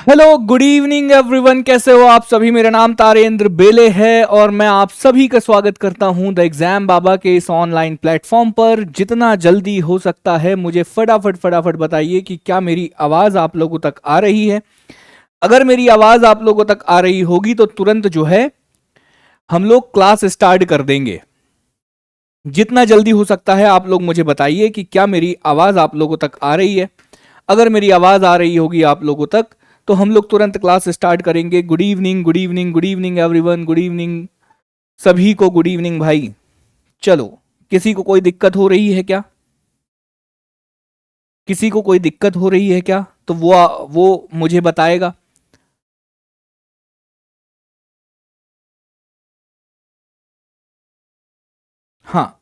Hello good evening everyone, कैसे हो आप सभी। मेरा नाम तारेंद्र बेले है और मैं आप सभी का स्वागत करता हूं द एग्जाम बाबा के इस ऑनलाइन प्लेटफॉर्म पर। जितना जल्दी हो सकता है मुझे फटाफट फटाफट बताइए कि क्या मेरी आवाज़ आप लोगों तक आ रही है। अगर मेरी आवाज़ आप लोगों तक आ रही होगी तो तुरंत जो है हम लोग क्लास स्टार्ट कर देंगे। जितना जल्दी हो सकता है आप लोग मुझे बताइए कि क्या मेरी आवाज़ आप लोगों तक आ रही है। अगर मेरी आवाज़ आ रही होगी आप लोगों तक तो हम लोग तुरंत क्लास स्टार्ट करेंगे। Good evening, good evening, good evening everyone, good evening सभी को, गुड इवनिंग भाई। चलो, किसी को कोई दिक्कत हो रही है क्या? किसी को कोई दिक्कत हो रही है क्या? तो वो मुझे बताएगा। हाँ,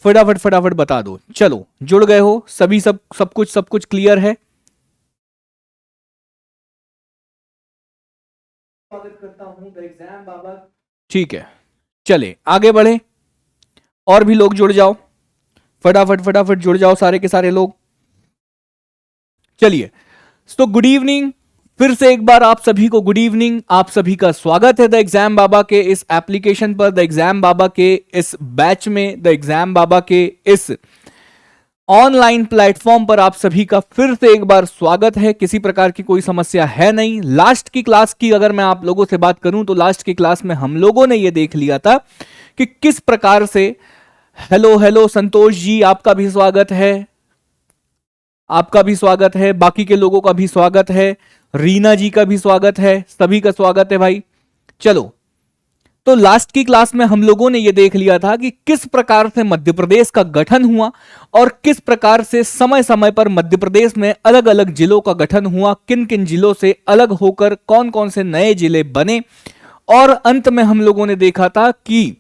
फटाफट फटाफट बता दो। चलो, जुड़ गए हो सभी, सब कुछ क्लियर है। स्वागत करता हूं द एग्जाम बाबा। ठीक है, चले आगे बढ़े। और भी लोग जुड़ जाओ, फटाफट फटाफट जुड़ जाओ सारे के सारे लोग। चलिए, तो गुड इवनिंग, फिर से एक बार आप सभी को गुड इवनिंग। आप सभी का स्वागत है द एग्जाम बाबा के इस एप्लीकेशन पर, द एग्जाम बाबा के इस बैच में, द एग्जाम बाबा के इस ऑनलाइन प्लेटफॉर्म पर आप सभी का फिर से एक बार स्वागत है। किसी प्रकार की कोई समस्या है नहीं। लास्ट की क्लास की अगर मैं आप लोगों से बात करूं तो लास्ट की क्लास में हम लोगों ने यह देख लिया था कि किस प्रकार से, हेलो हेलो संतोष जी, आपका भी स्वागत है, आपका भी स्वागत है, बाकी के लोगों का भी स्वागत है, रीना जी का भी स्वागत है, सभी का स्वागत है भाई। चलो, तो लास्ट की क्लास में हम लोगों ने यह देख लिया था कि किस प्रकार से मध्य प्रदेश का गठन हुआ और किस प्रकार से समय समय पर मध्य प्रदेश में अलग अलग जिलों का गठन हुआ, किन किन जिलों से अलग होकर कौन कौन से नए जिले बने। और अंत में हम लोगों ने देखा था कि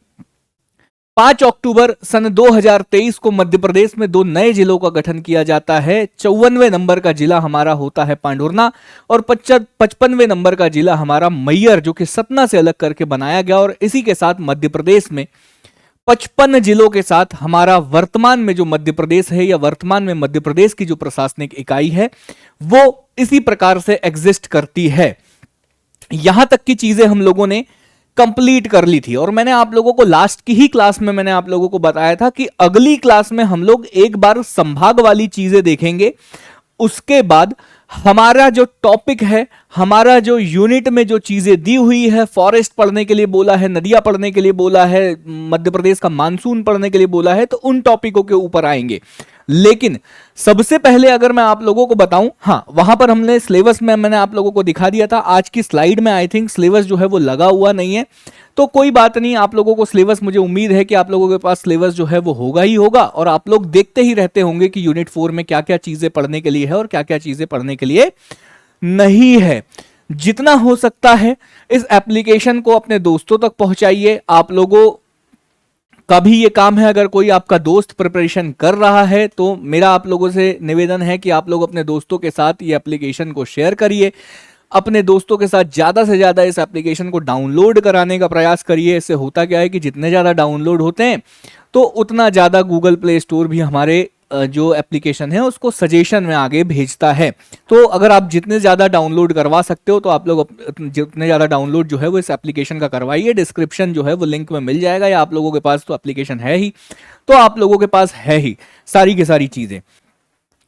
5 अक्टूबर सन 2023 को मध्य प्रदेश में दो नए जिलों का गठन किया जाता है। 54वें नंबर का जिला हमारा होता है पांडुरना और 55वें नंबर का जिला हमारा मैयर, जो कि सतना से अलग करके बनाया गया। और इसी के साथ मध्य प्रदेश में 55 जिलों के साथ हमारा वर्तमान में जो मध्य प्रदेश है या वर्तमान में मध्य प्रदेश की जो प्रशासनिक इकाई है वो इसी प्रकार से एग्जिस्ट करती है। यहां तक की चीजें हम लोगों ने कंप्लीट कर ली थी और मैंने आप लोगों को लास्ट की ही क्लास में मैंने आप लोगों को बताया था कि अगली क्लास में हम लोग एक बार संभाग वाली चीजें देखेंगे। उसके बाद हमारा जो टॉपिक है, हमारा जो यूनिट में जो चीजें दी हुई है, फॉरेस्ट पढ़ने के लिए बोला है, नदियां पढ़ने के लिए बोला है, मध्य प्रदेश का मानसून पढ़ने के लिए बोला है, तो उन टॉपिकों के ऊपर आएंगे। लेकिन सबसे पहले अगर मैं आप लोगों को बताऊं, हाँ, वहां पर हमने सिलेबस में मैंने आप लोगों को दिखा दिया था। आज की स्लाइड में आई थिंक सिलेबस जो है वो लगा हुआ नहीं है, तो कोई बात नहीं। आप लोगों को सिलेबस, मुझे उम्मीद है कि आप लोगों के पास सिलेबस जो है वो होगा ही होगा और आप लोग देखते ही रहते होंगे कि यूनिट 4 में क्या क्या चीजें पढ़ने के लिए है और क्या क्या चीजें पढ़ने के लिए नहीं है। जितना हो सकता है इस एप्लीकेशन को अपने दोस्तों तक पहुंचाइए। आप लोगों का भी ये काम है, अगर कोई आपका दोस्त प्रिपरेशन कर रहा है तो मेरा आप लोगों से निवेदन है कि आप लोग अपने दोस्तों के साथ ये एप्लीकेशन को शेयर करिए। अपने दोस्तों के साथ ज़्यादा से ज़्यादा इस एप्लीकेशन को डाउनलोड कराने का प्रयास करिए। इससे होता क्या है कि जितने ज़्यादा डाउनलोड होते हैं तो उतना ज़्यादा गूगल प्ले स्टोर भी हमारे जो एप्लीकेशन है उसको सजेशन में आगे भेजता है। तो अगर आप जितने ज़्यादा डाउनलोड करवा सकते हो तो आप लोग जितने ज़्यादा डाउनलोड जो है वो इस एप्लीकेशन का करवाइए। डिस्क्रिप्शन जो है वो लिंक में मिल जाएगा, या आप लोगों के पास तो एप्लीकेशन है ही, तो आप लोगों के पास है ही सारी की सारी चीज़ें।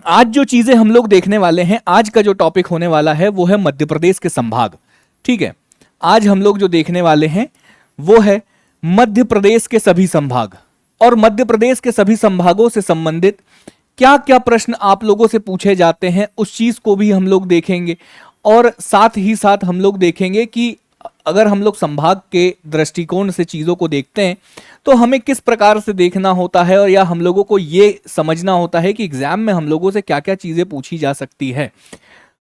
आज जो चीजें हम लोग देखने वाले हैं, आज का जो टॉपिक होने वाला है वो है मध्य प्रदेश के संभाग। ठीक है, आज हम लोग जो देखने वाले हैं वो है मध्य प्रदेश के सभी संभाग और मध्य प्रदेश के सभी संभागों से संबंधित क्या क्या प्रश्न आप लोगों से पूछे जाते हैं उस चीज को भी हम लोग देखेंगे। और साथ ही साथ हम लोग देखेंगे कि अगर हम लोग संभाग के दृष्टिकोण से चीजों को देखते हैं तो हमें किस प्रकार से देखना होता है, और या हम लोगों को ये समझना होता है कि एग्जाम में हम लोगों से क्या क्या चीजें पूछी जा सकती है।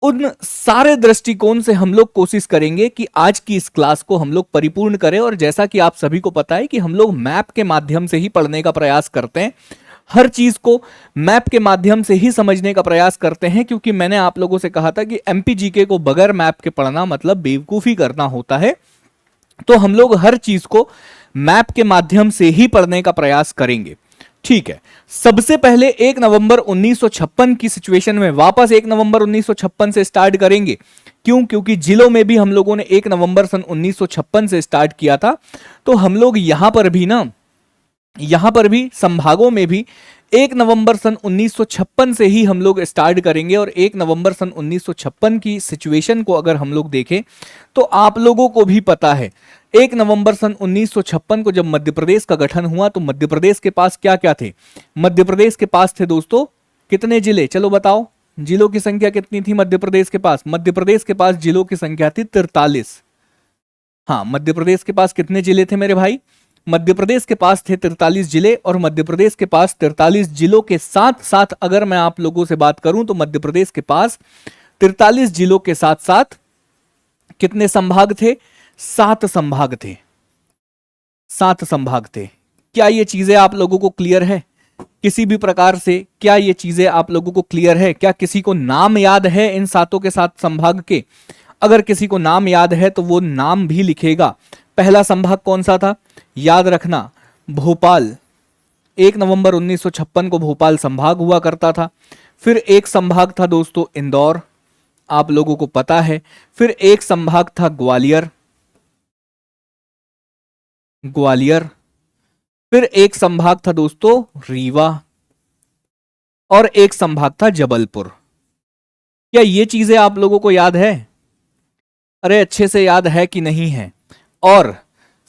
उन सारे दृष्टिकोण से हम लोग कोशिश करेंगे कि आज की इस क्लास को हम लोग परिपूर्ण करें। और जैसा कि आप सभी को पता है कि हम लोग मैप के माध्यम से ही पढ़ने का प्रयास करते हैं, हर चीज को मैप के माध्यम से ही समझने का प्रयास करते हैं, क्योंकि मैंने आप लोगों से कहा था कि एमपीजीके को बगैर मैप के पढ़ना मतलब बेवकूफी करना होता है। तो हम लोग हर चीज को मैप के माध्यम से ही पढ़ने का प्रयास करेंगे। ठीक है, सबसे पहले 1 नवंबर 1956 की सिचुएशन में, वापस 1 नवंबर 1956 से स्टार्ट करेंगे। क्यों? क्योंकि जिलों में भी हम लोगों ने 1 नवंबर सन 1956 से स्टार्ट किया था। तो हम लोग यहां पर भी ना, यहां पर भी संभागों में भी 1 नवंबर सन 1956 से ही हम लोग स्टार्ट करेंगे। और 1 नवंबर सन 1956 की सिचुएशन को अगर हम लोग देखें तो आप लोगों को भी पता है 1 नवंबर सन 1956 को जब मध्य प्रदेश का गठन हुआ तो मध्य प्रदेश के पास क्या क्या थे? मध्य प्रदेश के पास थे दोस्तों कितने जिले? चलो बताओ, जिलों की संख्या कितनी थी मध्य प्रदेश के पास? मध्य प्रदेश के पास जिलों की संख्या थी 43। हाँ, मध्य प्रदेश के पास कितने जिले थे मेरे भाई? मध्य प्रदेश के पास थे 43 जिले। और मध्य प्रदेश के पास 43 जिलों के साथ साथ अगर मैं आप लोगों से बात करूं तो मध्य प्रदेश के पास 43 जिलों के साथ साथ कितने संभाग थे? 7 संभाग थे। 7 संभाग थे। क्या ये चीजें आप लोगों को क्लियर है? किसी भी प्रकार से क्या ये चीजें आप लोगों को क्लियर है? क्या किसी को नाम याद है इन 7 के 7 संभाग के? अगर किसी को नाम याद है तो वो नाम भी लिखेगा। पहला संभाग कौन सा था? याद रखना, भोपाल। 1 नवंबर 1956 को भोपाल संभाग हुआ करता था। फिर एक संभाग था दोस्तों इंदौर, आप लोगों को पता है। फिर एक संभाग था ग्वालियर, ग्वालियर। फिर एक संभाग था दोस्तों रीवा और एक संभाग था जबलपुर। क्या ये चीजें आप लोगों को याद है? अरे अच्छे से याद है कि नहीं है? और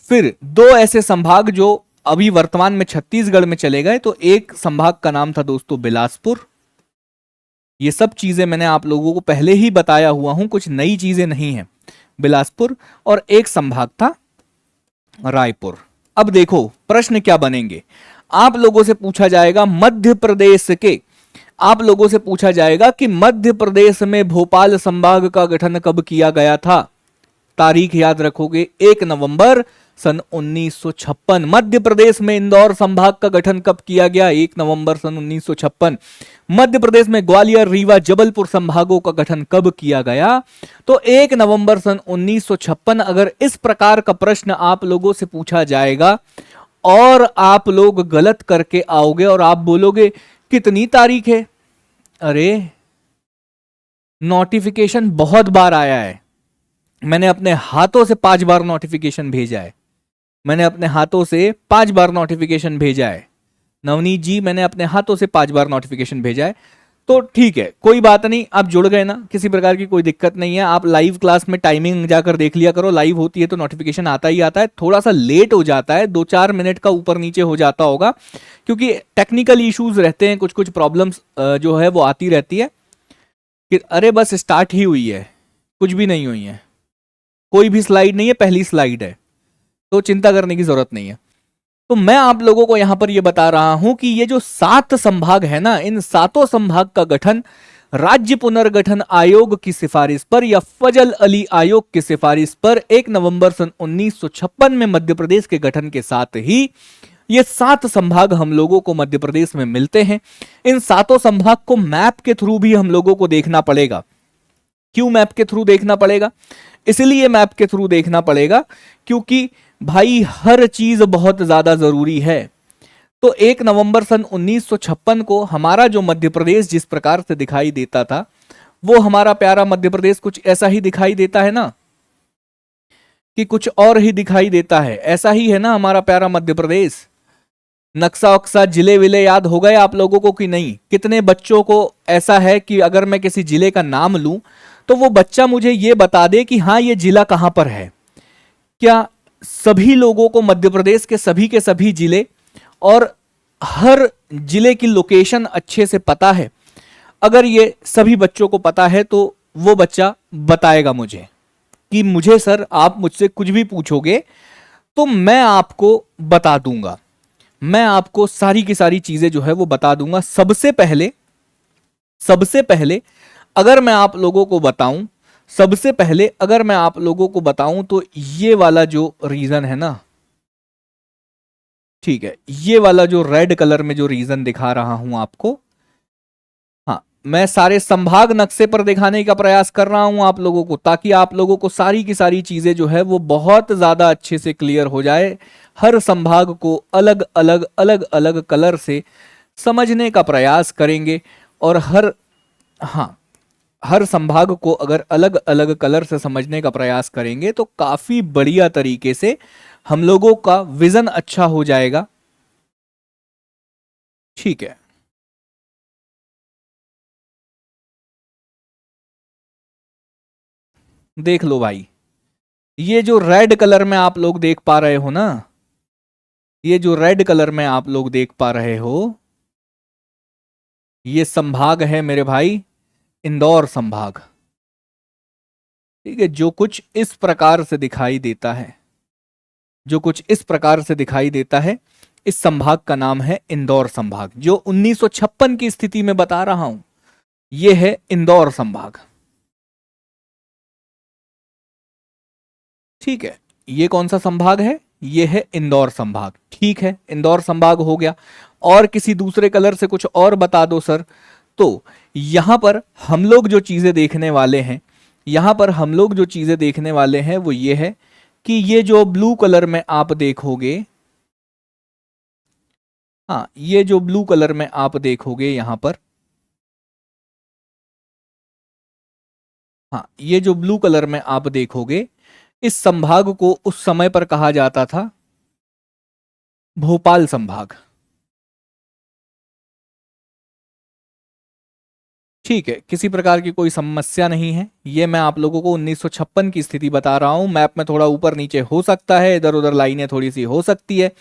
फिर 2 ऐसे संभाग जो अभी वर्तमान में छत्तीसगढ़ में चले गए। तो एक संभाग का नाम था दोस्तों बिलासपुर। ये सब चीजें मैंने आप लोगों को पहले ही बताया हुआ हूं, कुछ नई चीजें नहीं है। बिलासपुर। और एक संभाग था रायपुर। अब देखो प्रश्न क्या बनेंगे। आप लोगों से पूछा जाएगा मध्य प्रदेश के, आप लोगों से पूछा जाएगा कि मध्य प्रदेश में भोपाल संभाग का गठन कब किया गया था? तारीख याद रखोगे 1 नवंबर सन 1956। मध्य प्रदेश में इंदौर संभाग का गठन कब किया गया? 1 नवंबर सन 1956। मध्य प्रदेश में ग्वालियर, रीवा, जबलपुर संभागों का गठन कब किया गया? तो 1 नवंबर सन 1956। अगर इस प्रकार का प्रश्न आप लोगों से पूछा जाएगा और आप लोग गलत करके आओगे और आप बोलोगे कितनी तारीख है? अरे नोटिफिकेशन बहुत बार आया है, मैंने अपने हाथों से 5 बार नोटिफिकेशन भेजा है। मैंने अपने हाथों से 5 बार नोटिफिकेशन भेजा है। नवनीत जी, मैंने अपने हाथों से 5 बार नोटिफिकेशन भेजा है। तो ठीक है, कोई बात नहीं, आप जुड़ गए ना, किसी प्रकार की कोई दिक्कत नहीं है। आप लाइव क्लास में टाइमिंग जाकर देख लिया करो, लाइव होती है तो नोटिफिकेशन आता ही आता है। थोड़ा सा लेट हो जाता है, 2-4 मिनट का ऊपर नीचे हो जाता होगा, क्योंकि टेक्निकल इश्यूज रहते हैं, कुछ कुछ प्रॉब्लम्स जो है वो आती रहती है कि अरे बस स्टार्ट ही हुई है, कुछ भी नहीं हुई है, कोई भी स्लाइड नहीं है, पहली स्लाइड है, तो चिंता करने की जरूरत नहीं है। तो मैं आप लोगों को यहां पर यह बता रहा हूं कि ये जो 7 संभाग है ना, इन 7 संभाग का गठन राज्य पुनर्गठन आयोग की सिफारिश पर या फजल अली आयोग की सिफारिश पर 1 नवंबर सन 1956 में मध्य प्रदेश के गठन के साथ ही ये 7 संभाग हम लोगों को मध्य प्रदेश में मिलते हैं। इन 7 संभाग को मैप के थ्रू भी हम लोगों को देखना पड़ेगा। क्यों मैप के थ्रू देखना पड़ेगा? इसलिए मैप के थ्रू देखना पड़ेगा क्योंकि भाई हर चीज बहुत ज्यादा जरूरी है। तो 1 नवंबर सन 1956 को हमारा जो मध्य प्रदेश जिस प्रकार से दिखाई देता था, वो हमारा प्यारा मध्य प्रदेश कुछ ऐसा ही दिखाई देता है ना, कि कुछ और ही दिखाई देता है? ऐसा ही है ना हमारा प्यारा मध्य प्रदेश। नक्शा वक्शा जिले विले याद हो गए आप लोगों को कि नहीं? कितने बच्चों को ऐसा है कि अगर मैं किसी जिले का नाम लूं तो वो बच्चा मुझे ये बता दे कि हाँ ये जिला कहां पर है? क्या सभी लोगों को मध्य प्रदेश के सभी जिले और हर जिले की लोकेशन अच्छे से पता है? अगर ये सभी बच्चों को पता है तो वो बच्चा बताएगा मुझे कि मुझे सर आप मुझसे कुछ भी पूछोगे तो मैं आपको बता दूंगा, मैं आपको सारी की सारी चीजें जो है वो बता दूंगा। सबसे पहले अगर मैं आप लोगों को बताऊं, सबसे पहले अगर मैं आप लोगों को बताऊं तो ये वाला जो रीजन है ना, ठीक है, ये वाला जो रेड कलर में जो रीजन दिखा रहा हूं आपको, हाँ, मैं सारे संभाग नक्शे पर दिखाने का प्रयास कर रहा हूं आप लोगों को, ताकि आप लोगों को सारी की सारी चीजें जो है वो बहुत ज्यादा अच्छे से क्लियर हो जाए। हर संभाग को अलग अलग कलर से समझने का प्रयास करेंगे और हर संभाग को अगर अलग अलग कलर से समझने का प्रयास करेंगे तो काफी बढ़िया तरीके से हम लोगों का विजन अच्छा हो जाएगा। ठीक है, देख लो भाई, ये जो रेड कलर में आप लोग देख पा रहे हो ना, ये जो रेड कलर में आप लोग देख पा रहे हो, ये संभाग है मेरे भाई इंदौर संभाग। ठीक है, जो कुछ इस प्रकार से दिखाई देता है, जो कुछ इस प्रकार से दिखाई देता है, इस संभाग का नाम है इंदौर संभाग। जो 1956 की स्थिति में बता रहा हूं, यह है इंदौर संभाग। ठीक है, ये कौन सा संभाग है? ये है इंदौर संभाग। ठीक है, इंदौर संभाग हो गया। और किसी दूसरे कलर से कुछ और बता दो सर। तो यहां पर हम लोग जो चीजें देखने वाले हैं, यहां पर हम लोग जो चीजें देखने वाले हैं वो ये है कि ये जो ब्लू कलर में आप देखोगे, हाँ, ये जो ब्लू कलर में आप देखोगे यहां पर, हाँ, ये जो ब्लू कलर में आप देखोगे, इस संभाग को उस समय पर कहा जाता था भोपाल संभाग। ठीक है, किसी प्रकार की कोई समस्या नहीं है। ये मैं आप लोगों को 1956 की स्थिति बता रहा हूं। मैप में थोड़ा ऊपर नीचे हो सकता है, इधर उधर लाइनें थोड़ी सी हो सकती है,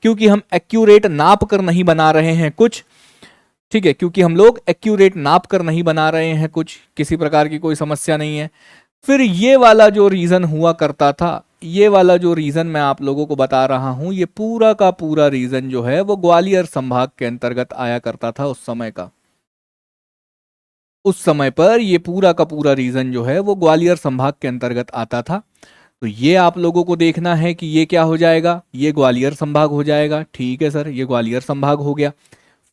क्योंकि हम एक्यूरेट नाप कर नहीं बना रहे हैं कुछ। ठीक है, क्योंकि हम लोग एक्यूरेट नाप कर नहीं बना रहे हैं कुछ, किसी प्रकार की कोई समस्या नहीं है। फिर ये वाला जो रीजन हुआ करता था, ये वाला जो रीजन मैं आप लोगों को बता रहा हूं, ये पूरा का पूरा रीजन जो है वो ग्वालियर संभाग के अंतर्गत आया करता था उस समय का। उस समय पर ये पूरा का पूरा रीजन जो है वो ग्वालियर संभाग के अंतर्गत आता था। तो ये आप लोगों को देखना है कि ये क्या हो जाएगा, ये ग्वालियर संभाग हो जाएगा। ठीक है सर, ये ग्वालियर संभाग हो गया।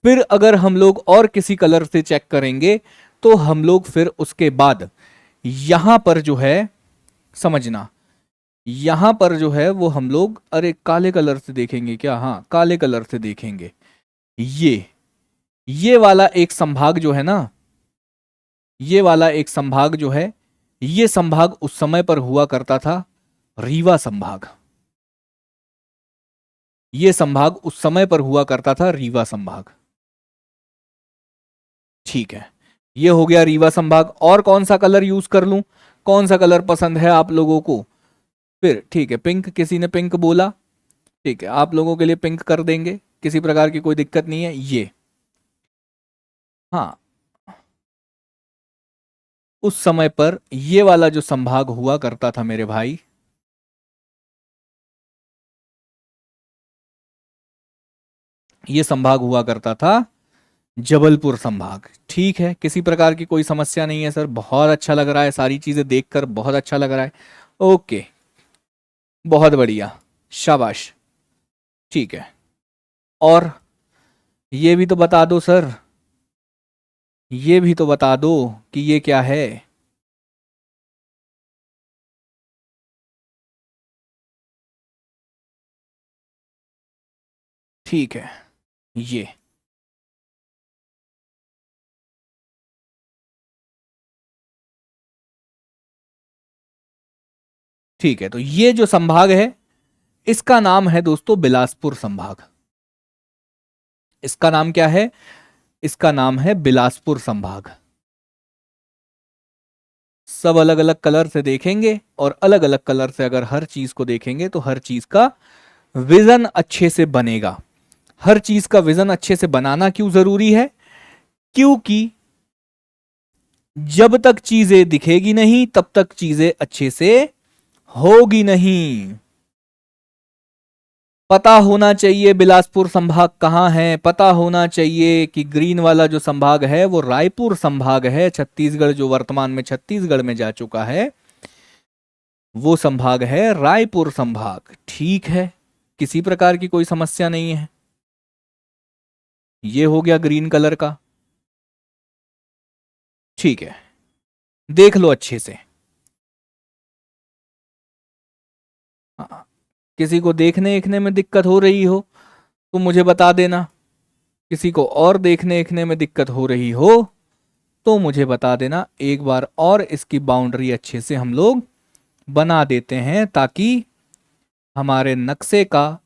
फिर अगर हम लोग और किसी कलर से चेक करेंगे तो हम लोग फिर उसके बाद यहां पर जो है, समझना, यहां पर जो है वो हम लोग, अरे काले कलर से देखेंगे क्या? हाँ, काले कलर से देखेंगे। ये वाला एक संभाग जो है ना, ये वाला एक संभाग जो है, ये संभाग उस समय पर हुआ करता था रीवा संभाग। ये संभाग उस समय पर हुआ करता था रीवा संभाग। ठीक है, ये हो गया रीवा संभाग। और कौन सा कलर यूज कर लूं? कौन सा कलर पसंद है आप लोगों को? फिर ठीक है, पिंक, किसी ने पिंक बोला। ठीक है, आप लोगों के लिए पिंक कर देंगे, किसी प्रकार की कोई दिक्कत नहीं है। ये, हाँ, उस समय पर ये वाला जो संभाग हुआ करता था मेरे भाई, ये संभाग हुआ करता था जबलपुर संभाग। ठीक है, किसी प्रकार की कोई समस्या नहीं है सर। बहुत अच्छा लग रहा है, सारी चीजें देखकर बहुत अच्छा लग रहा है। ओके, बहुत बढ़िया, शाबाश। ठीक है, और ये भी तो बता दो सर, ये भी तो बता दो कि ये क्या है। ठीक है, ये, ठीक है, तो ये जो संभाग है इसका नाम है दोस्तों बिलासपुर संभाग। इसका नाम क्या है? इसका नाम है बिलासपुर संभाग। सब अलग अलग कलर से देखेंगे और अलग अलग कलर से अगर हर चीज को देखेंगे तो हर चीज का विजन अच्छे से बनेगा। हर चीज का विजन अच्छे से बनाना क्यों जरूरी है? क्योंकि जब तक चीजें दिखेगी नहीं तब तक चीजें अच्छे से होगी नहीं। पता होना चाहिए बिलासपुर संभाग कहाँ है, पता होना चाहिए कि ग्रीन वाला जो संभाग है वो रायपुर संभाग है। छत्तीसगढ़, जो वर्तमान में छत्तीसगढ़ में जा चुका है, वो संभाग है रायपुर संभाग। ठीक है, किसी प्रकार की कोई समस्या नहीं है। ये हो गया ग्रीन कलर का। ठीक है, देख लो अच्छे से। हाँ, किसी को देखने देखने में दिक्कत हो रही हो तो मुझे बता देना। किसी को और देखने देखने में दिक्कत हो रही हो तो मुझे बता देना, एक बार और इसकी बाउंड्री अच्छे से हम लोग बना देते हैं ताकि हमारे नक्शे का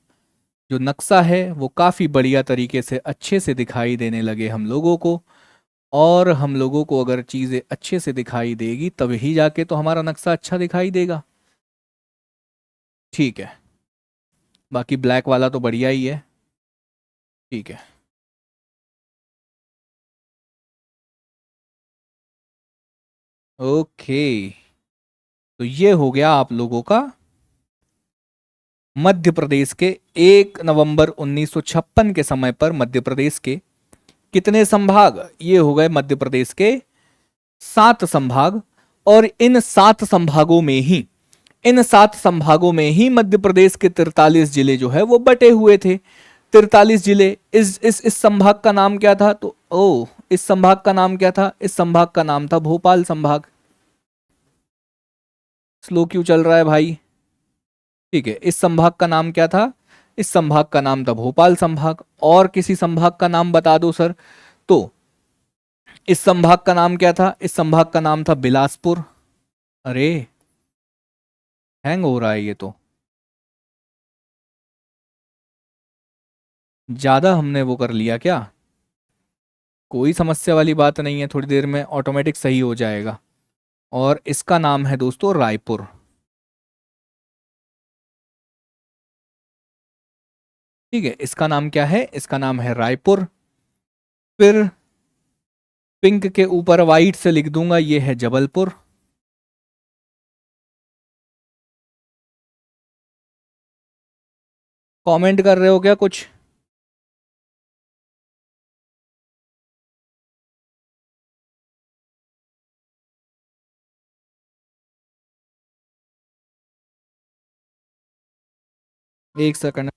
जो नक्शा है वो काफ़ी बढ़िया तरीके से अच्छे से दिखाई देने लगे हम लोगों को। और हम लोगों को अगर चीज़ें अच्छे से दिखाई देगी तभी जाके तो हमारा नक्शा अच्छा दिखाई देगा। ठीक है, बाकी ब्लैक वाला तो बढ़िया ही है। ठीक है, ओके। तो ये हो गया आप लोगों का मध्य प्रदेश के 1 नवंबर 1956 के समय पर मध्य प्रदेश के कितने संभाग, ये हो गए मध्य प्रदेश के 7 संभाग। और इन 7 संभागों में ही मध्य प्रदेश के 43 जिले जो है वो बटे हुए थे। 43 जिले। इस संभाग का नाम क्या था? तो इस संभाग का नाम क्या था? इस संभाग का नाम था भोपाल संभाग। स्लो क्यों चल रहा है भाई? ठीक है, इस संभाग का नाम क्या था? इस संभाग का नाम था भोपाल संभाग। और किसी संभाग का नाम बता दो सर। तो इस संभाग का नाम क्या था? इस संभाग का नाम था बिलासपुर। अरे, हैंग हो रहा है ये तो, ज्यादा हमने वो कर लिया क्या? कोई समस्या वाली बात नहीं है, थोड़ी देर में ऑटोमेटिक सही हो जाएगा। और इसका नाम है दोस्तों रायपुर। ठीक है, इसका नाम क्या है? इसका नाम है रायपुर। फिर पिंक के ऊपर वाइट से लिख दूंगा, ये है जबलपुर। कमेंट कर रहे हो क्या कुछ? एक second.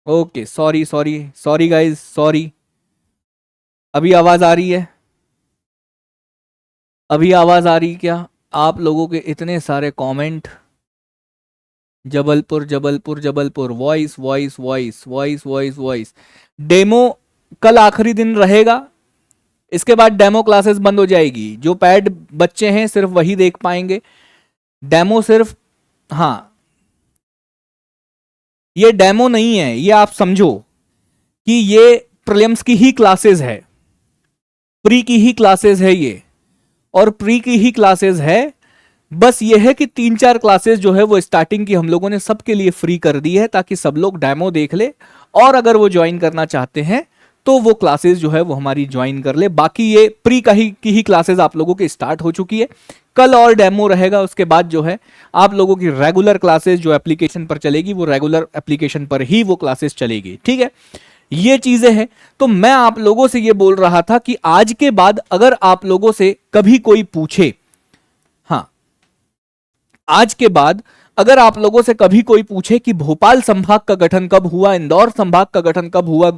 Okay, sorry sorry sorry guys, sorry. अभी आवाज आ रही है? अभी आवाज आ रही क्या? आप लोगों के इतने सारे comment, Jabalpur Jabalpur Jabalpur, voice voice voice voice voice voice. Demo कल आखिरी दिन रहेगा। इसके बाद डेमो क्लासेस बंद हो जाएगी। जो पैड बच्चे हैं सिर्फ वही देख पाएंगे, डेमो सिर्फ, हाँ ये डेमो नहीं है, ये आप समझो कि ये प्रीलिम्स की ही क्लासेस है, प्री की ही क्लासेस है ये, और प्री की ही क्लासेस है। बस ये है कि 3-4 क्लासेस जो है वो स्टार्टिंग की हम लोगों ने सबके लिए फ्री कर दी है, ताकि सब लोग डेमो देख ले, और अगर वो ज्वाइन करना चाहते हैं तो वो क्लासेस जो है वो हमारी ज्वाइन कर ले। बाकी ये प्री की ही क्लासेस आप लोगों की स्टार्ट हो चुकी है, कल और डेमो रहेगा। उसके बाद जो है आप लोगों की रेगुलर क्लासेस जो एप्लीकेशन पर चलेगी, वो रेगुलर एप्लीकेशन पर ही वो क्लासेस चलेगी, ठीक है। ये चीजें हैं। तो मैं आप लोगों से ये बोल रहा था कि आज के बाद अगर आप लोगों से कभी कोई पूछे, हाँ आज के बाद अगर आप लोगों से कभी कोई पूछे कि भोपाल संभाग का गठन कब हुआ, इंदौर संभाग का गठन कब हुआ,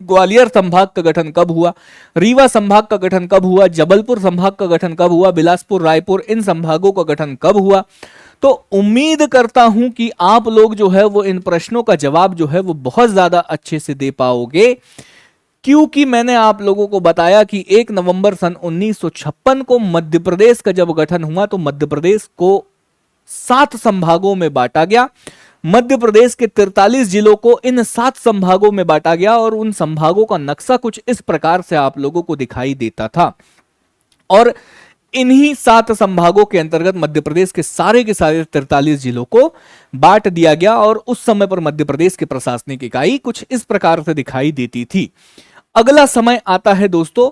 ग्वालियर संभाग का गठन कब हुआ, रीवा संभाग का गठन कब हुआ, जबलपुर संभाग का गठन कब हुआ, बिलासपुर, रायपुर, इन संभागों का गठन कब हुआ, तो उम्मीद करता हूं कि आप लोग जो है वो इन प्रश्नों का जवाब जो है वो बहुत ज्यादा अच्छे से दे पाओगे, क्योंकि मैंने आप लोगों को बताया कि 1 नवंबर सन 1956 को मध्य प्रदेश का जब गठन हुआ तो मध्य प्रदेश को 7 संभागों में बांटा गया। मध्य प्रदेश के 43 जिलों को इन 7 संभागों में बांटा गया, और उन संभागों का नक्शा कुछ इस प्रकार से आप लोगों को दिखाई देता था। और इन्हीं 7 संभागों के अंतर्गत मध्य प्रदेश के सारे 43 जिलों को बांट दिया गया, और उस समय पर मध्य प्रदेश की प्रशासनिक इकाई कुछ इस प्रकार से दिखाई देती थी। अगला समय आता है दोस्तों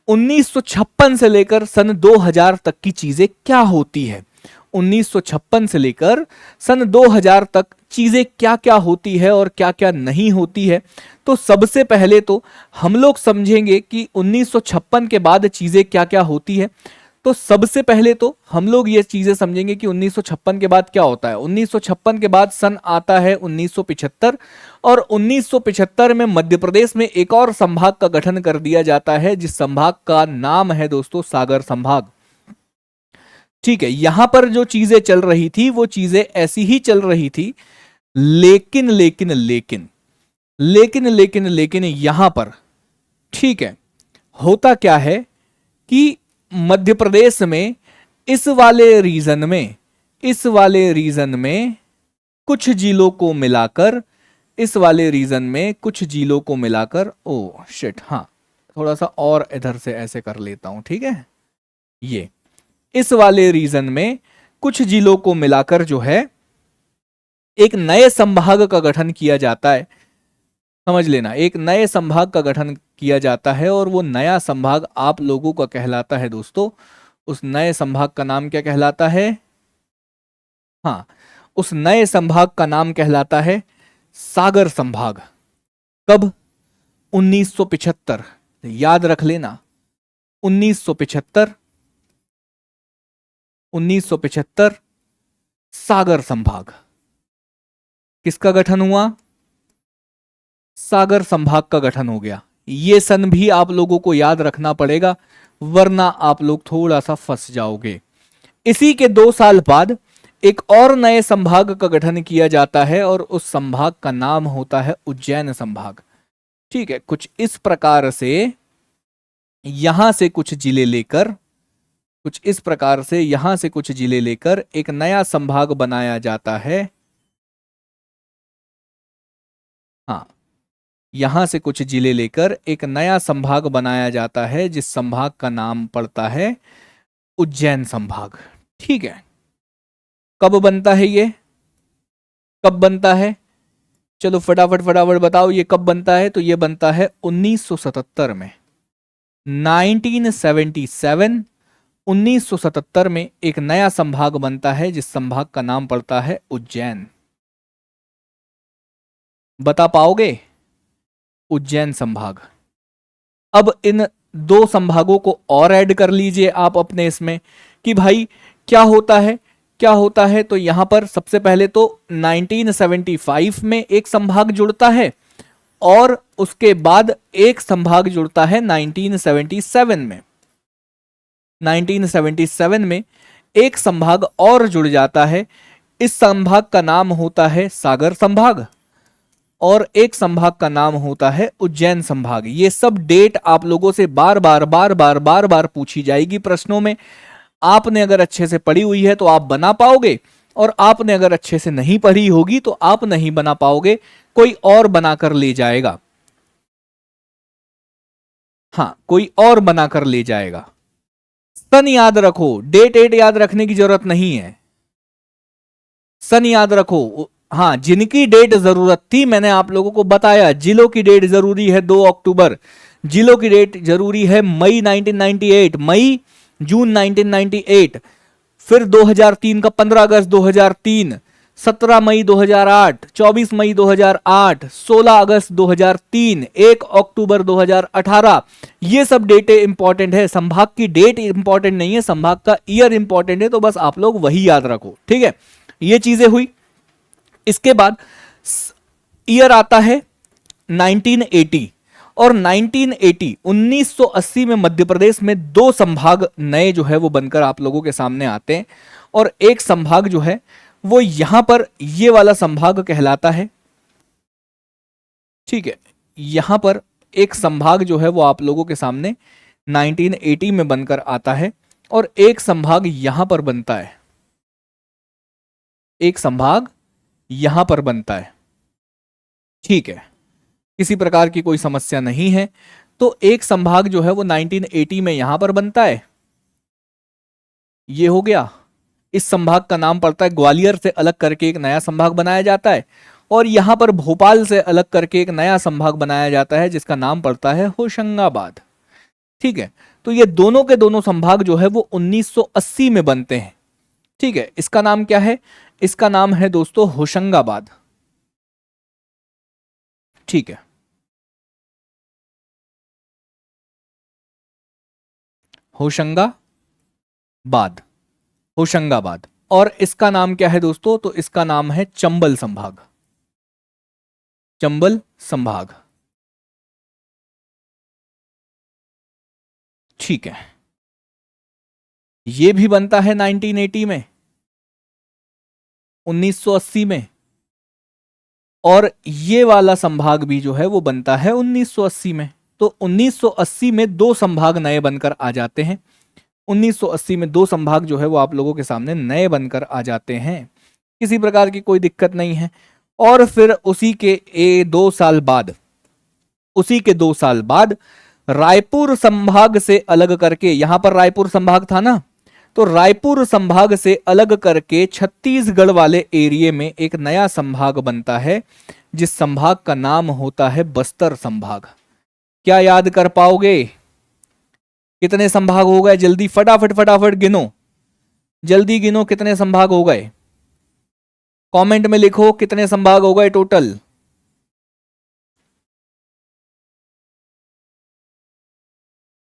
1956 से लेकर सन 2000 तक की चीजें क्या होती है। 1956 से लेकर सन 2000 तक चीजें क्या क्या होती है और क्या क्या नहीं होती है। तो सबसे पहले तो हम लोग समझेंगे कि 1956 के बाद चीजें क्या क्या होती है। तो सबसे पहले तो हम लोग ये चीजें समझेंगे कि 1956 के बाद क्या होता है। 1956 के बाद सन आता है 1975, और 1975 में मध्य प्रदेश में एक और संभाग का गठन कर दिया जाता है, जिस संभाग का नाम है दोस्तों सागर संभाग। ठीक है, यहां पर जो चीजें चल रही थी वो चीजें ऐसी ही चल रही थी, लेकिन लेकिन लेकिन लेकिन लेकिन लेकिन यहां पर ठीक है होता क्या है कि मध्य प्रदेश में इस वाले रीजन में कुछ जिलों को मिलाकर, ओ शिट, हाँ थोड़ा सा और इधर से ऐसे कर लेता हूं, ठीक है। ये इस वाले रीजन में कुछ जिलों को मिलाकर जो है एक नए संभाग का गठन किया जाता है। समझ लेना, एक नए संभाग का गठन किया जाता है, और वो नया संभाग आप लोगों का कहलाता है दोस्तों, उस नए संभाग का नाम क्या कहलाता है, हाँ उस नए संभाग का नाम कहलाता है सागर संभाग। कब? 1975, याद रख लेना 1975 सागर संभाग। किसका गठन हुआ? सागर संभाग का गठन हो गया। ये सन भी आप लोगों को याद रखना पड़ेगा, वरना आप लोग थोड़ा सा फंस जाओगे। इसी के 2 साल बाद एक और नए संभाग का गठन किया जाता है, और उस संभाग का नाम होता है उज्जैन संभाग। ठीक है, कुछ इस प्रकार से यहां से कुछ जिले लेकर एक नया संभाग बनाया जाता है। हाँ, यहां से कुछ जिले लेकर एक नया संभाग बनाया जाता है, जिस संभाग का नाम पड़ता है उज्जैन संभाग। ठीक है, कब बनता है ये? कब बनता है? चलो फटाफट बताओ, ये कब बनता है? तो ये बनता है 1977 में। 1977 में एक नया संभाग बनता है, जिस संभाग का नाम पड़ता है उज्जैन। बता पाओगे? उज्जैन संभाग। अब इन 2 संभागों को और ऐड कर लीजिए आप अपने इसमें कि भाई क्या होता है। तो यहां पर सबसे पहले तो 1975 में एक संभाग जुड़ता है, और उसके बाद एक संभाग जुड़ता है 1977 में। 1977 में एक संभाग और जुड़ जाता है, इस संभाग का नाम होता है सागर संभाग। और एक संभाग का नाम होता है उज्जैन संभाग। ये सब डेट आप लोगों से बार बार पूछी जाएगी प्रश्नों में। आपने अगर अच्छे से पढ़ी हुई है तो आप बना पाओगे, और आपने अगर अच्छे से नहीं पढ़ी होगी तो आप नहीं बना पाओगे, कोई और बनाकर ले जाएगा। हाँ, कोई और बनाकर ले जाएगा। सन याद रखो, डेट एट याद रखने की जरूरत नहीं है, सन याद रखो। हाँ, जिनकी डेट जरूरत थी मैंने आप लोगों को बताया। जिलों की डेट जरूरी है 2 अक्टूबर, जिलों की डेट जरूरी है मई 1998, मई जून 1998, फिर 2003 का 15 अगस्त 2003, 17 मई 2008, 24 मई 2008, 16 अगस्त 2003, 1 अक्टूबर 2018। ये सब डेटें इंपॉर्टेंट है। संभाग की डेट इंपॉर्टेंट नहीं है, संभाग का ईयर इंपॉर्टेंट है, तो बस आप लोग वही याद रखो। ठीक है, ये चीजें हुई। इसके बाद ईयर आता है 1980, और 1980 में मध्य प्रदेश में 2 संभाग नए जो है वो बनकर आप लोगों के सामने आते हैं, और एक संभाग जो है वो यहां पर ये वाला संभाग कहलाता है। ठीक है, यहां पर एक संभाग जो है वो आप लोगों के सामने 1980 में बनकर आता है, और एक संभाग यहां पर बनता है, एक संभाग यहां पर बनता है। ठीक है, किसी प्रकार की कोई समस्या नहीं है। तो एक संभाग जो है वो 1980 में यहां पर बनता है, ये हो गया। इस संभाग का नाम पड़ता है ग्वालियर से अलग करके एक नया संभाग बनाया जाता है, और यहां पर भोपाल से अलग करके एक नया संभाग बनाया जाता है जिसका नाम पड़ता है होशंगाबाद। ठीक है, तो ये दोनों के दोनों संभाग जो है वो 1980 में बनते हैं। ठीक है, इसका नाम क्या है? इसका नाम है दोस्तों होशंगाबाद। ठीक है, होशंगाबाद, होशंगाबाद। और इसका नाम क्या है दोस्तों? तो इसका नाम है चंबल संभाग, चंबल संभाग। ठीक है, ये भी बनता है 1980 में, 1980 में, और ये वाला संभाग भी जो है वो बनता है 1980 में। तो 1980 में 2 संभाग नए बनकर आ जाते हैं, 1980 में 2 संभाग जो है वो आप लोगों के सामने नए बनकर आ जाते हैं, किसी प्रकार की कोई दिक्कत नहीं है। और फिर उसी के 2 साल बाद, उसी के 2 साल बाद रायपुर संभाग से अलग करके, यहां पर रायपुर संभाग था ना, तो रायपुर संभाग से अलग करके छत्तीसगढ़ वाले एरिया में एक नया संभाग बनता है, जिस संभाग का नाम होता है बस्तर संभाग। क्या याद कर पाओगे? कितने संभाग हो गए? जल्दी फटाफट फटाफट गिनो, जल्दी गिनो कितने संभाग हो गए। कमेंट में लिखो कितने संभाग हो गए टोटल।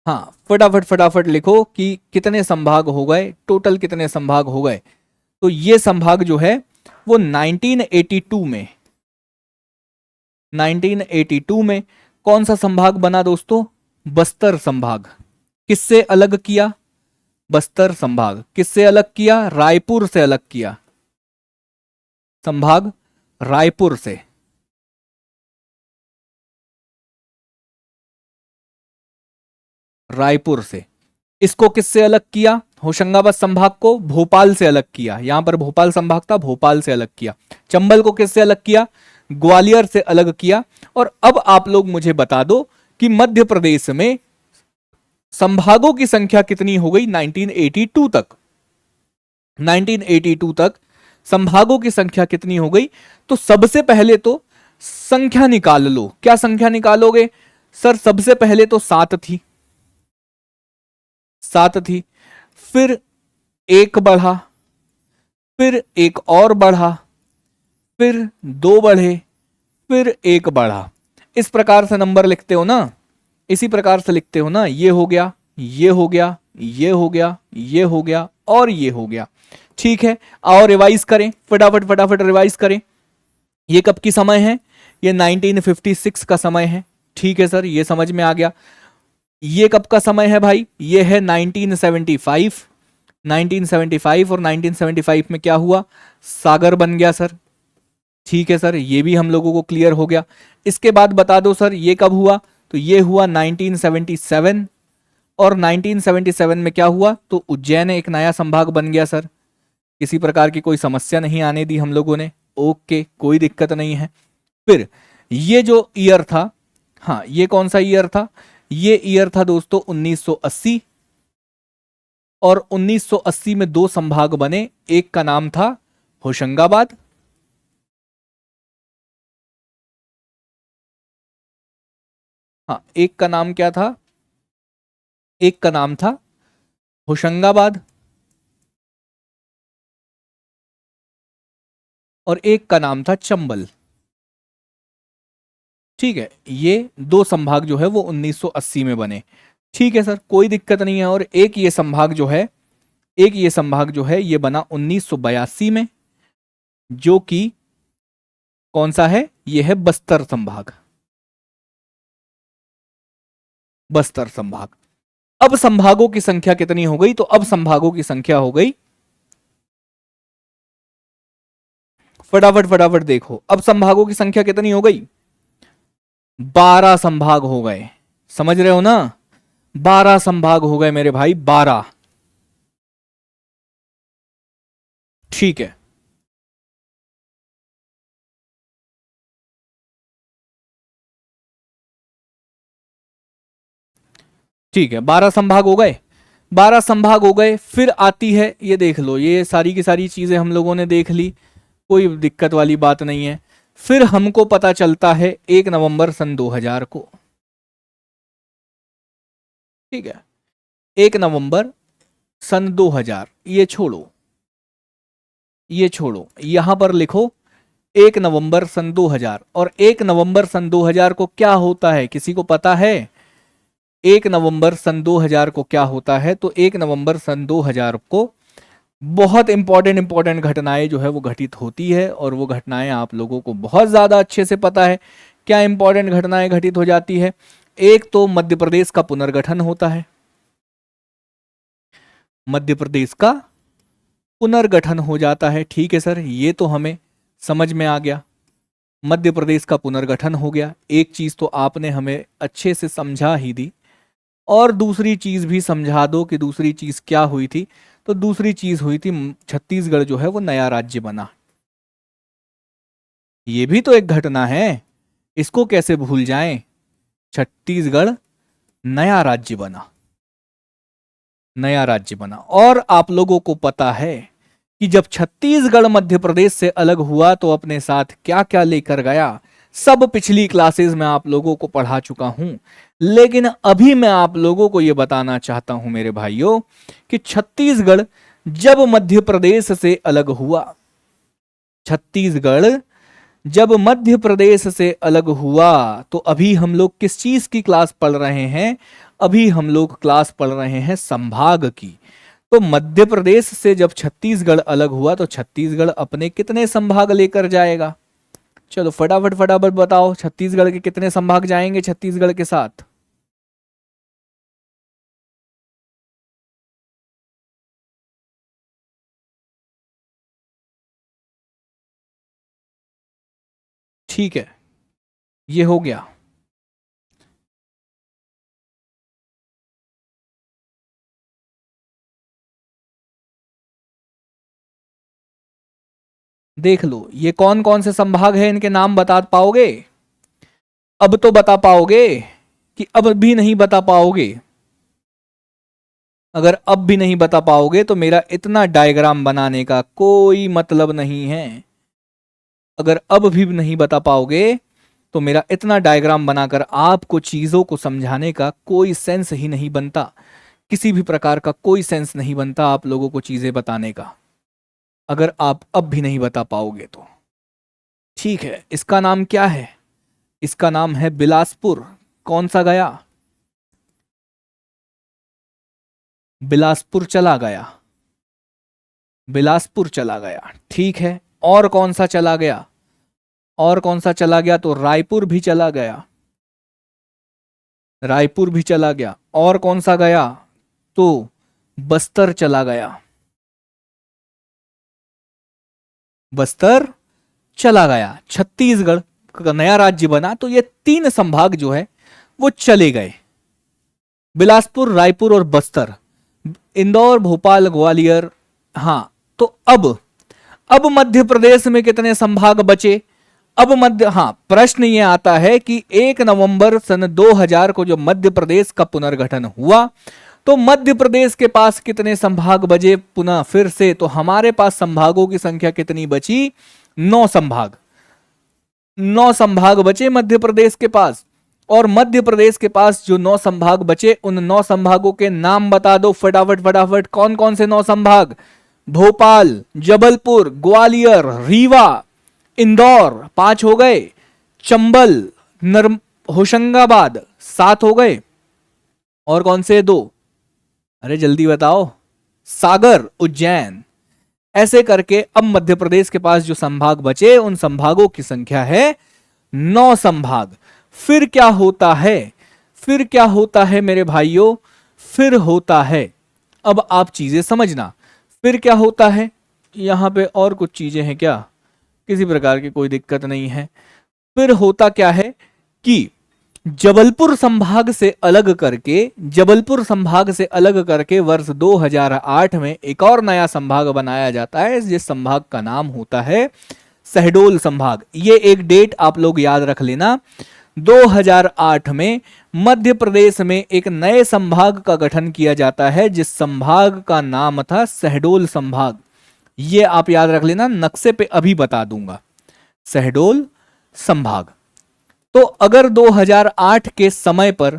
हाँ, फटाफट फटाफट लिखो कि कितने संभाग हो गए, टोटल कितने संभाग हो गए। तो ये संभाग जो है वो 1982 में, 1982 में कौन सा संभाग बना दोस्तों? बस्तर संभाग। किससे अलग किया? बस्तर संभाग। किससे अलग किया? रायपुर से अलग किया, संभाग रायपुर से। रायपुर से। इसको किससे अलग किया? होशंगाबाद संभाग को भोपाल से अलग किया, यहां पर भोपाल संभाग था, भोपाल से अलग किया। चंबल को किससे अलग किया? ग्वालियर से अलग किया। और अब आप लोग मुझे बता दो कि मध्य प्रदेश में संभागों की संख्या कितनी हो गई 1982 तक? 1982 तक संभागों की संख्या कितनी हो गई? तो सबसे पहले तो संख्या निकाल लो। क्या संख्या निकालोगे? सर सबसे पहले तो 7 थी, 7 थी, फिर 1 बढ़ा, फिर 1 और बढ़ा, फिर 2 बढ़े, फिर 1 बढ़ा। इस प्रकार से नंबर लिखते हो ना, इसी प्रकार से लिखते हो ना। ये हो गया, ये हो गया, ये हो गया, ये हो गया, और ये हो गया। ठीक है, आओ रिवाइज करें, फटाफट फटाफट रिवाइज करें। ये कब की समय है? ये 1956 का समय है। ठीक है सर, ये समझ में आ गया। ये कब का समय है भाई? ये है 1975। 1975 और 1975 में क्या हुआ? सागर बन गया सर। ठीक है सर, ये भी हम लोगों को क्लियर हो गया। इसके बाद बता दो सर ये कब हुआ, तो ये हुआ 1977। और 1977 में क्या हुआ, तो उज्जैन एक नया संभाग बन गया सर। किसी प्रकार की कोई समस्या नहीं आने दी हम लोगों ने, ओके कोई दिक्कत नहीं है। फिर ये जो ईयर था, हाँ ये कौन सा ईयर था, ये ईयर था दोस्तों 1980। और 1980 में दो संभाग बने, एक का नाम था होशंगाबाद, हाँ एक का नाम क्या था, एक का नाम था होशंगाबाद और एक का नाम था चंबल। ठीक है, ये दो संभाग जो है वो 1980 में बने। ठीक है सर, कोई दिक्कत नहीं है। और एक ये संभाग जो है, एक ये संभाग जो है ये बना 1982 में, जो कि कौन सा है, ये है बस्तर संभाग, बस्तर संभाग। अब संभागों की संख्या कितनी हो गई, तो अब संभागों की संख्या हो गई, फटाफट फटाफट देखो, अब संभागों की संख्या कितनी हो गई, 12 संभाग हो गए। समझ रहे हो ना, 12 संभाग हो गए मेरे भाई, 12। ठीक है, ठीक है, 12 संभाग हो गए, 12 संभाग हो गए। फिर आती है, ये देख लो, ये सारी की सारी चीजें हम लोगों ने देख ली, कोई दिक्कत वाली बात नहीं है। फिर हमको पता चलता है 1 नवंबर सन 2000 को, ठीक है, 1 नवंबर सन 2000, ये छोड़ो, ये छोड़ो, यहां पर लिखो 1 नवंबर सन 2000। और 1 नवंबर सन 2000 को क्या होता है, किसी को पता है? 1 नवंबर सन 2000 को क्या होता है, तो 1 नवंबर सन 2000 को बहुत इंपॉर्टेंट घटनाएं जो है वो घटित होती है, और वो घटनाएं आप लोगों को बहुत ज्यादा अच्छे से पता है। क्या इंपॉर्टेंट घटनाएं घटित हो जाती है? एक तो मध्य प्रदेश का पुनर्गठन होता है, मध्य प्रदेश का पुनर्गठन हो जाता है। ठीक है सर, ये तो हमें समझ में आ गया, मध्य प्रदेश का पुनर्गठन हो गया। एक चीज तो आपने हमें अच्छे से समझा ही दी, और दूसरी चीज भी समझा दो कि दूसरी चीज क्या हुई थी। तो दूसरी चीज हुई थी, छत्तीसगढ़ जो है वो नया राज्य बना। ये भी तो एक घटना है, इसको कैसे भूल जाएं। छत्तीसगढ़ नया राज्य बना, नया राज्य बना। और आप लोगों को पता है कि जब छत्तीसगढ़ मध्य प्रदेश से अलग हुआ तो अपने साथ क्या क्या लेकर गया, सब पिछली क्लासेस में आप लोगों को पढ़ा चुका हूं। लेकिन अभी मैं आप लोगों को यह बताना चाहता हूं मेरे भाइयों कि छत्तीसगढ़ जब मध्य प्रदेश से अलग हुआ, छत्तीसगढ़ जब मध्य प्रदेश से अलग हुआ, तो अभी हम लोग किस चीज की क्लास पढ़ रहे हैं? अभी हम लोग क्लास पढ़ रहे हैं संभाग की। तो मध्य प्रदेश से जब छत्तीसगढ़ अलग हुआ तो छत्तीसगढ़ अपने कितने संभाग लेकर जाएगा? चलो फटाफट फटाफट बताओ, छत्तीसगढ़ के कितने संभाग जाएंगे छत्तीसगढ़ के साथ? ठीक है, ये हो गया। देख लो ये कौन कौन से संभाग हैं, इनके नाम बता पाओगे? अब तो बता पाओगे कि अब भी नहीं बता पाओगे? अगर अब भी नहीं बता पाओगे तो मेरा इतना डायग्राम बनाने का कोई मतलब नहीं है। अगर अब भी नहीं बता पाओगे तो मेरा इतना डायग्राम बनाकर आपको चीजों को समझाने का कोई सेंस ही नहीं बनता, किसी भी प्रकार का कोई सेंस नहीं बनता आप लोगों को चीजें बताने का, अगर आप अब भी नहीं बता पाओगे तो। ठीक है, इसका नाम क्या है? इसका नाम है बिलासपुर। कौन सा गया? बिलासपुर चला गया, बिलासपुर चला गया। ठीक है, और कौन सा चला गया? और कौन सा चला गया? तो रायपुर भी चला गया, रायपुर भी चला गया। और कौन सा गया? तो बस्तर चला गया, बस्तर चला गया, छत्तीसगढ़ का नया राज्य बना, तो ये 3 संभाग जो है वो चले गए, बिलासपुर, रायपुर और बस्तर, इंदौर, भोपाल, ग्वालियर। हाँ, तो अब मध्य प्रदेश में कितने संभाग बचे? अब हाँ, प्रश्न ये आता है कि 1 नवंबर सन 2000 को जो मध्य प्रदेश का पुनर्गठन हुआ, तो मध्य प्रदेश के पास कितने संभाग बचे पुनः फिर से? तो हमारे पास संभागों की संख्या कितनी बची? 9 संभाग। 9 संभाग बचे मध्य प्रदेश के पास, और मध्य प्रदेश के पास जो 9 संभाग बचे, उन 9 संभागों के नाम बता दो फटाफट फटाफट। कौन कौन से 9 संभाग? भोपाल, जबलपुर, ग्वालियर, रीवा, इंदौर, 5 हो गए, चंबल, होशंगाबाद, 7 हो गए, और कौन से 2? अरे जल्दी बताओ। सागर, उज्जैन। ऐसे करके अब मध्य प्रदेश के पास जो संभाग बचे, उन संभागों की संख्या है 9 संभाग। फिर क्या होता है? फिर क्या होता है मेरे भाइयों? फिर होता है, अब आप चीजें समझना, फिर क्या होता है? यहां पे और कुछ चीजें हैं क्या? किसी प्रकार की कोई दिक्कत नहीं है। फिर होता क्या है कि जबलपुर संभाग से अलग करके वर्ष 2008 में एक और नया संभाग बनाया जाता है, जिस संभाग का नाम होता है शहडोल संभाग। ये एक डेट आप लोग याद रख लेना, 2008 में मध्य प्रदेश में एक नए संभाग का गठन किया जाता है, जिस संभाग का नाम था शहडोल संभाग। ये आप याद रख लेना, नक्शे पे अभी बता दूंगा, शहडोल संभाग। तो अगर 2008 के समय पर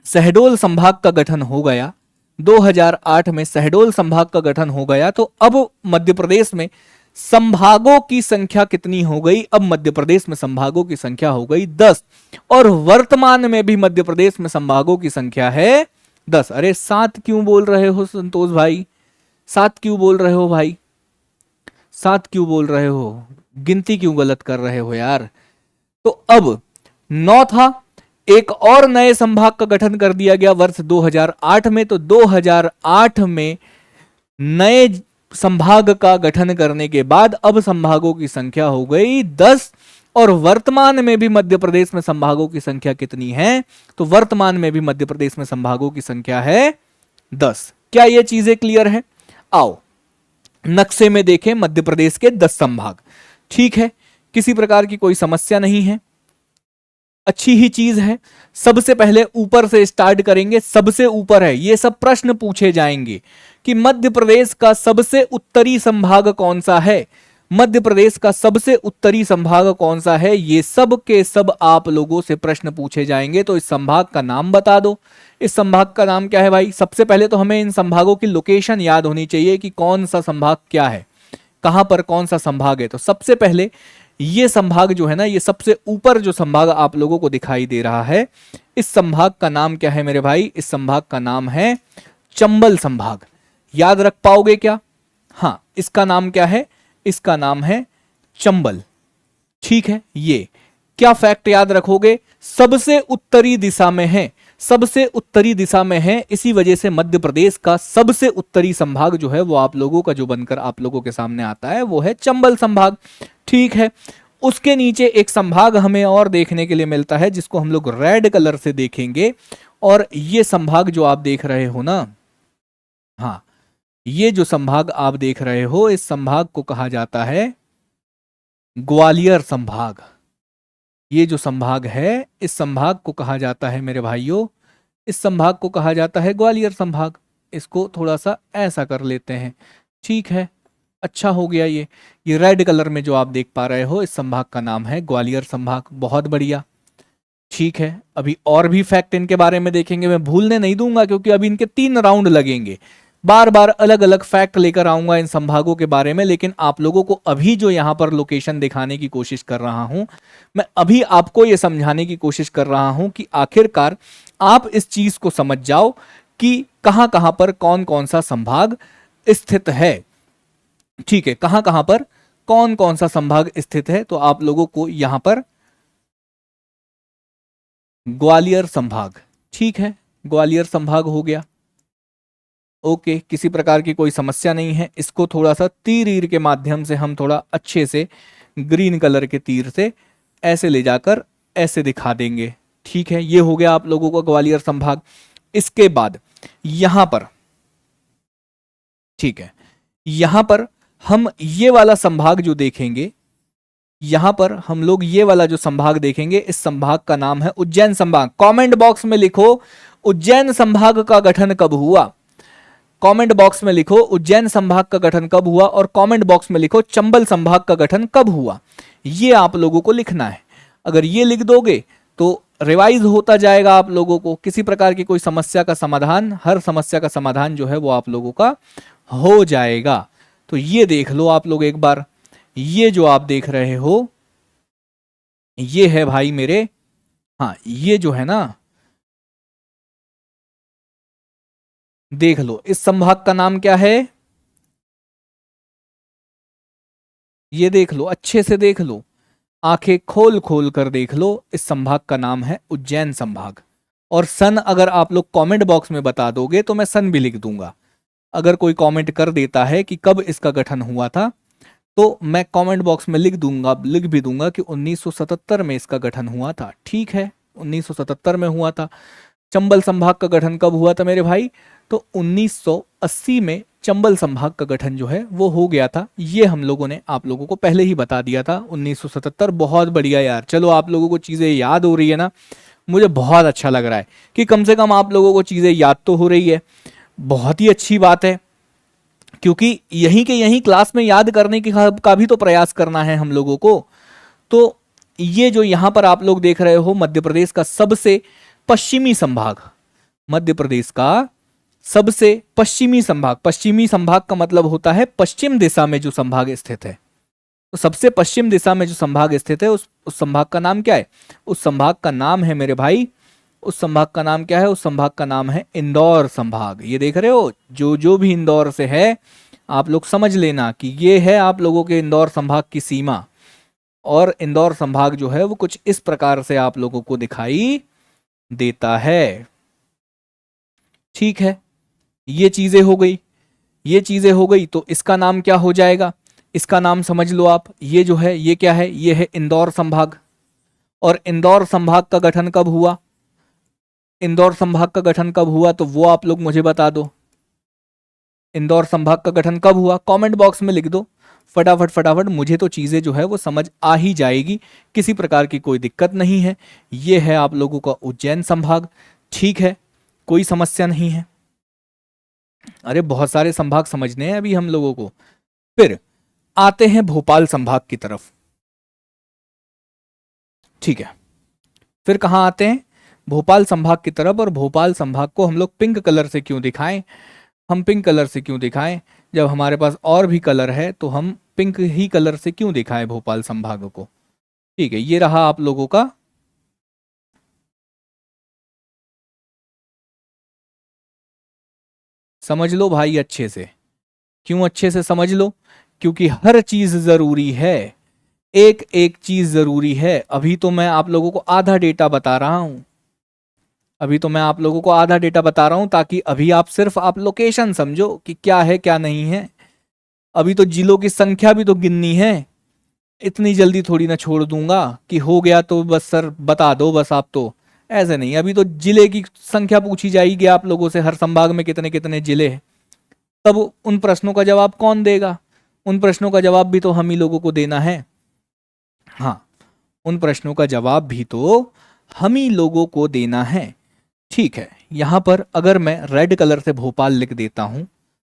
शहडोल संभाग का गठन हो गया, 2008 में शहडोल संभाग का गठन हो गया, तो अब मध्य प्रदेश में संभागों की संख्या कितनी हो गई? अब मध्य प्रदेश में संभागों की संख्या हो गई 10, और वर्तमान में भी मध्य प्रदेश में संभागों की संख्या है 10। अरे 7 क्यों बोल रहे हो संतोष भाई? 7 क्यों बोल रहे हो भाई? 7 क्यों बोल रहे हो? गिनती क्यों गलत कर रहे हो यार? तो अब 9 था, एक और नए संभाग का गठन कर दिया गया वर्ष 2008 में। तो 2008 में नए संभाग का गठन करने के बाद अब संभागों की संख्या हो गई 10, और वर्तमान में भी मध्य प्रदेश में संभागों की संख्या कितनी है? तो वर्तमान में भी मध्य प्रदेश में संभागों की संख्या है 10। क्या ये चीजें क्लियर है? आओ नक्शे में देखें मध्य प्रदेश के 10 संभाग। ठीक है, किसी प्रकार की कोई समस्या नहीं है, अच्छी ही चीज है। सबसे पहले ऊपर से स्टार्ट करेंगे, सबसे ऊपर है, ये सब प्रश्न पूछे जाएंगे कि मध्य प्रदेश का सबसे उत्तरी संभाग कौन सा है, मध्य प्रदेश का सबसे उत्तरी संभाग कौन सा है, ये सब के सब आप लोगों से प्रश्न पूछे जाएंगे। तो इस संभाग का नाम बता दो। इस संभाग का नाम क्या है भाई? सबसे पहले तो हमें इन संभागों की लोकेशन याद होनी चाहिए कि कौन सा संभाग क्या है, कहां पर कौन सा संभाग है। तो सबसे पहले ये संभाग जो है ना, ये सबसे ऊपर जो संभाग आप लोगों को दिखाई दे रहा है, इस संभाग का नाम क्या है मेरे भाई? इस संभाग का नाम है चंबल संभाग। याद रख पाओगे क्या? हाँ, इसका नाम क्या है? इसका नाम है चंबल। ठीक है, ये क्या फैक्ट याद रखोगे? सबसे उत्तरी दिशा में है, सबसे उत्तरी दिशा में है, इसी वजह से मध्य प्रदेश का सबसे उत्तरी संभाग जो है वो आप लोगों का जो बनकर आप लोगों के सामने आता है वो है चंबल संभाग। ठीक है, उसके नीचे एक संभाग हमें और देखने के लिए मिलता है जिसको हम लोग रेड कलर से देखेंगे, और ये संभाग जो आप देख रहे हो ना, हाँ, ये जो संभाग आप देख रहे हो, इस संभाग को कहा जाता है ग्वालियर संभाग। ये जो संभाग है, इस संभाग को कहा जाता है मेरे भाइयों, इस संभाग को कहा जाता है ग्वालियर संभाग। इसको थोड़ा सा ऐसा कर लेते हैं। ठीक है, अच्छा हो गया। ये रेड कलर में जो आप देख पा रहे हो, इस संभाग का नाम है ग्वालियर संभाग। बहुत बढ़िया। ठीक है, अभी और भी फैक्ट इनके बारे में देखेंगे, मैं भूलने नहीं दूंगा क्योंकि अभी इनके 3 राउंड लगेंगे, बार बार अलग अलग फैक्ट लेकर आऊंगा इन संभागों के बारे में। लेकिन आप लोगों को अभी जो यहां पर लोकेशन दिखाने की कोशिश कर रहा हूं, मैं अभी आपको यह समझाने की कोशिश कर रहा हूं कि आखिरकार आप इस चीज को समझ जाओ कि कहां कहां पर कौन कौन सा संभाग स्थित है। ठीक है, कहां कहां पर कौन कौन सा संभाग स्थित है। तो आप लोगों को यहां पर ग्वालियर संभाग, ठीक है, ग्वालियर संभाग हो गया। ओके, किसी प्रकार की कोई समस्या नहीं है। इसको थोड़ा सा तीर के माध्यम से हम थोड़ा अच्छे से ग्रीन कलर के तीर से ऐसे ले जाकर ऐसे दिखा देंगे। ठीक है, ये हो गया आप लोगों का ग्वालियर संभाग। इसके बाद यहां पर, ठीक है, यहां पर हम ये वाला संभाग जो देखेंगे, यहां पर हम लोग ये वाला जो संभाग देखेंगे, इस संभाग का नाम है उज्जैन संभाग। कमेंट बॉक्स में लिखो उज्जैन संभाग का गठन कब हुआ। कमेंट बॉक्स में लिखो उज्जैन संभाग का गठन कब हुआ, और कमेंट बॉक्स में लिखो चंबल संभाग का गठन कब हुआ। ये आप लोगों को लिखना है। अगर ये लिख दोगे तो रिवाइज होता जाएगा आप लोगों को। किसी प्रकार की कोई समस्या का समाधान, हर समस्या का समाधान जो है वो आप लोगों का हो जाएगा। तो ये देख लो आप लोग एक बार, ये जो आप देख रहे हो ये है भाई मेरे, हाँ ये जो है ना, देख लो इस संभाग का नाम क्या है, ये देख लो, अच्छे से देख लो, आंखें खोल खोल कर देख लो। इस संभाग का नाम है उज्जैन संभाग। और सन अगर आप लोग कमेंट बॉक्स में बता दोगे तो मैं सन भी लिख दूंगा। अगर कोई कमेंट कर देता है कि कब इसका गठन हुआ था, तो मैं कमेंट बॉक्स में लिख दूंगा, लिख भी दूंगा कि 1977 में इसका गठन हुआ था। ठीक है, 1977 में हुआ था। चंबल संभाग का गठन कब हुआ था मेरे भाई, तो 1980 में चंबल संभाग का गठन जो है वो हो गया था। ये हम लोगों ने आप लोगों को पहले ही बता दिया था, 1977। बहुत बढ़िया यार, चलो आप लोगों को चीजें याद हो रही है ना, मुझे बहुत अच्छा लग रहा है कि कम से कम आप लोगों को चीजें याद तो हो रही है। बहुत ही अच्छी बात है, क्योंकि यहीं के यहीं क्लास में याद करने की का भी तो प्रयास करना है हम लोगों को। तो ये जो यहां पर आप लोग देख रहे हो, मध्य प्रदेश का सबसे पश्चिमी संभाग, मध्य प्रदेश का सबसे पश्चिमी संभाग, पश्चिमी संभाग का मतलब होता है पश्चिम दिशा में जो संभाग स्थित है। तो सबसे पश्चिम दिशा में जो संभाग स्थित है, उस संभाग का नाम क्या है, उस संभाग का नाम है मेरे भाई, उस संभाग का नाम क्या है, उस संभाग का नाम है इंदौर संभाग। ये देख रहे हो, जो जो भी इंदौर से है आप लोग समझ लेना कि ये है आप लोगों के इंदौर संभाग की सीमा। और इंदौर संभाग जो है वो कुछ इस प्रकार से आप लोगों को दिखाई देता है। ठीक है, ये चीजें हो गई, ये चीजें हो गई। तो इसका नाम क्या हो जाएगा, इसका नाम समझ लो आप, ये जो है ये क्या है, ये है इंदौर संभाग। और इंदौर संभाग का गठन कब हुआ, इंदौर संभाग का गठन कब हुआ, तो वो आप लोग मुझे बता दो। इंदौर संभाग का गठन कब हुआ, कमेंट बॉक्स में लिख दो फटाफट फटाफट। मुझे तो चीजें जो है वो समझ आ ही जाएगी, किसी प्रकार की कोई दिक्कत नहीं है। ये है आप लोगों का उज्जैन संभाग। ठीक है, कोई समस्या नहीं है। अरे बहुत सारे संभाग समझने हैं अभी हम लोगों को। फिर आते हैं भोपाल संभाग की तरफ। ठीक है, फिर कहां आते हैं, भोपाल संभाग की तरफ। और भोपाल संभाग को हम लोग पिंक कलर से क्यों दिखाएं, हम पिंक कलर से क्यों दिखाएं, जब हमारे पास और भी कलर है तो हम पिंक ही कलर से क्यों दिखाएं भोपाल संभाग को। ठीक है, ये रहा आप लोगों का, समझ लो भाई अच्छे से। क्यों अच्छे से समझ लो, क्योंकि हर चीज जरूरी है, एक एक चीज जरूरी है। अभी तो मैं आप लोगों को आधा डेटा बता रहा हूं, अभी तो मैं आप लोगों को आधा डेटा बता रहा हूं, ताकि अभी आप सिर्फ आप लोकेशन समझो कि क्या है क्या नहीं है। अभी तो जिलों की संख्या भी तो गिननी है, इतनी जल्दी थोड़ी ना छोड़ दूंगा कि हो गया तो बस सर बता दो बस आप। तो ऐसे नहीं, अभी तो जिले की संख्या पूछी जाएगी आप लोगों से, हर संभाग में कितने कितने जिले हैं। तब उन प्रश्नों का जवाब कौन देगा, उन प्रश्नों का जवाब भी तो हम ही लोगों को देना है। हाँ, उन प्रश्नों का जवाब भी तो हम ही लोगों को देना है। ठीक है, यहां पर अगर मैं रेड कलर से भोपाल लिख देता हूं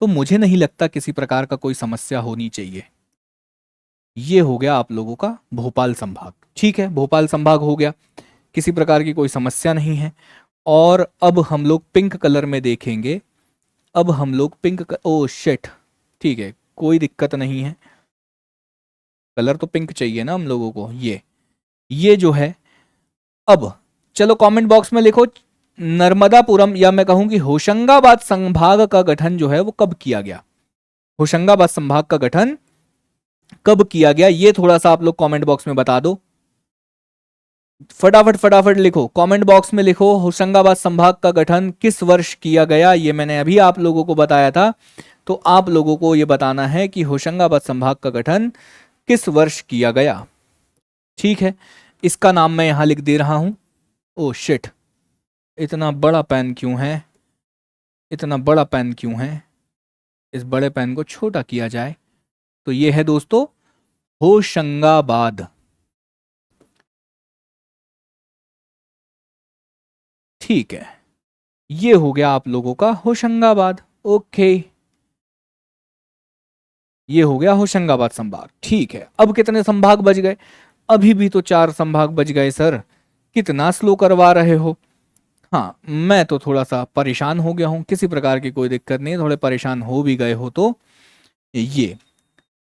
तो मुझे नहीं लगता किसी प्रकार का कोई समस्या होनी चाहिए। ये हो गया आप लोगों का भोपाल संभाग। ठीक है, भोपाल संभाग हो गया, किसी प्रकार की कोई समस्या नहीं है। और अब हम लोग पिंक कलर में देखेंगे, अब हम लोग ओ शिट, ठीक है कोई दिक्कत नहीं है, कलर तो पिंक चाहिए ना हम लोगों को। ये जो है, अब चलो कमेंट बॉक्स में लिखो नर्मदापुरम, या मैं कहूं कि होशंगाबाद संभाग का गठन जो है वो कब किया गया, होशंगाबाद संभाग का गठन कब किया गया, ये थोड़ा सा आप लोग कमेंट बॉक्स में बता दो। फटाफट फटाफट लिखो, कमेंट बॉक्स में लिखो होशंगाबाद संभाग का गठन किस वर्ष किया गया। ये मैंने अभी आप लोगों को बताया था, तो आप लोगों को ये बताना है कि होशंगाबाद संभाग का गठन किस वर्ष किया गया। ठीक है, इसका नाम मैं यहां लिख दे रहा हूं। ओ शिट, इतना बड़ा पेन क्यों है, इतना बड़ा पेन क्यों है, इस बड़े पेन को छोटा किया जाए। तो ये है दोस्तों होशंगाबाद। ठीक है, ये हो गया आप लोगों का होशंगाबाद। ओके, ये हो गया होशंगाबाद संभाग। ठीक है, अब कितने संभाग बच गए? अभी भी तो 4 संभाग बच गए सर, कितना स्लो करवा रहे हो। हाँ, मैं तो थोड़ा सा परेशान हो गया हूं, किसी प्रकार की कोई दिक्कत नहीं, थोड़े परेशान हो भी गए हो तो ये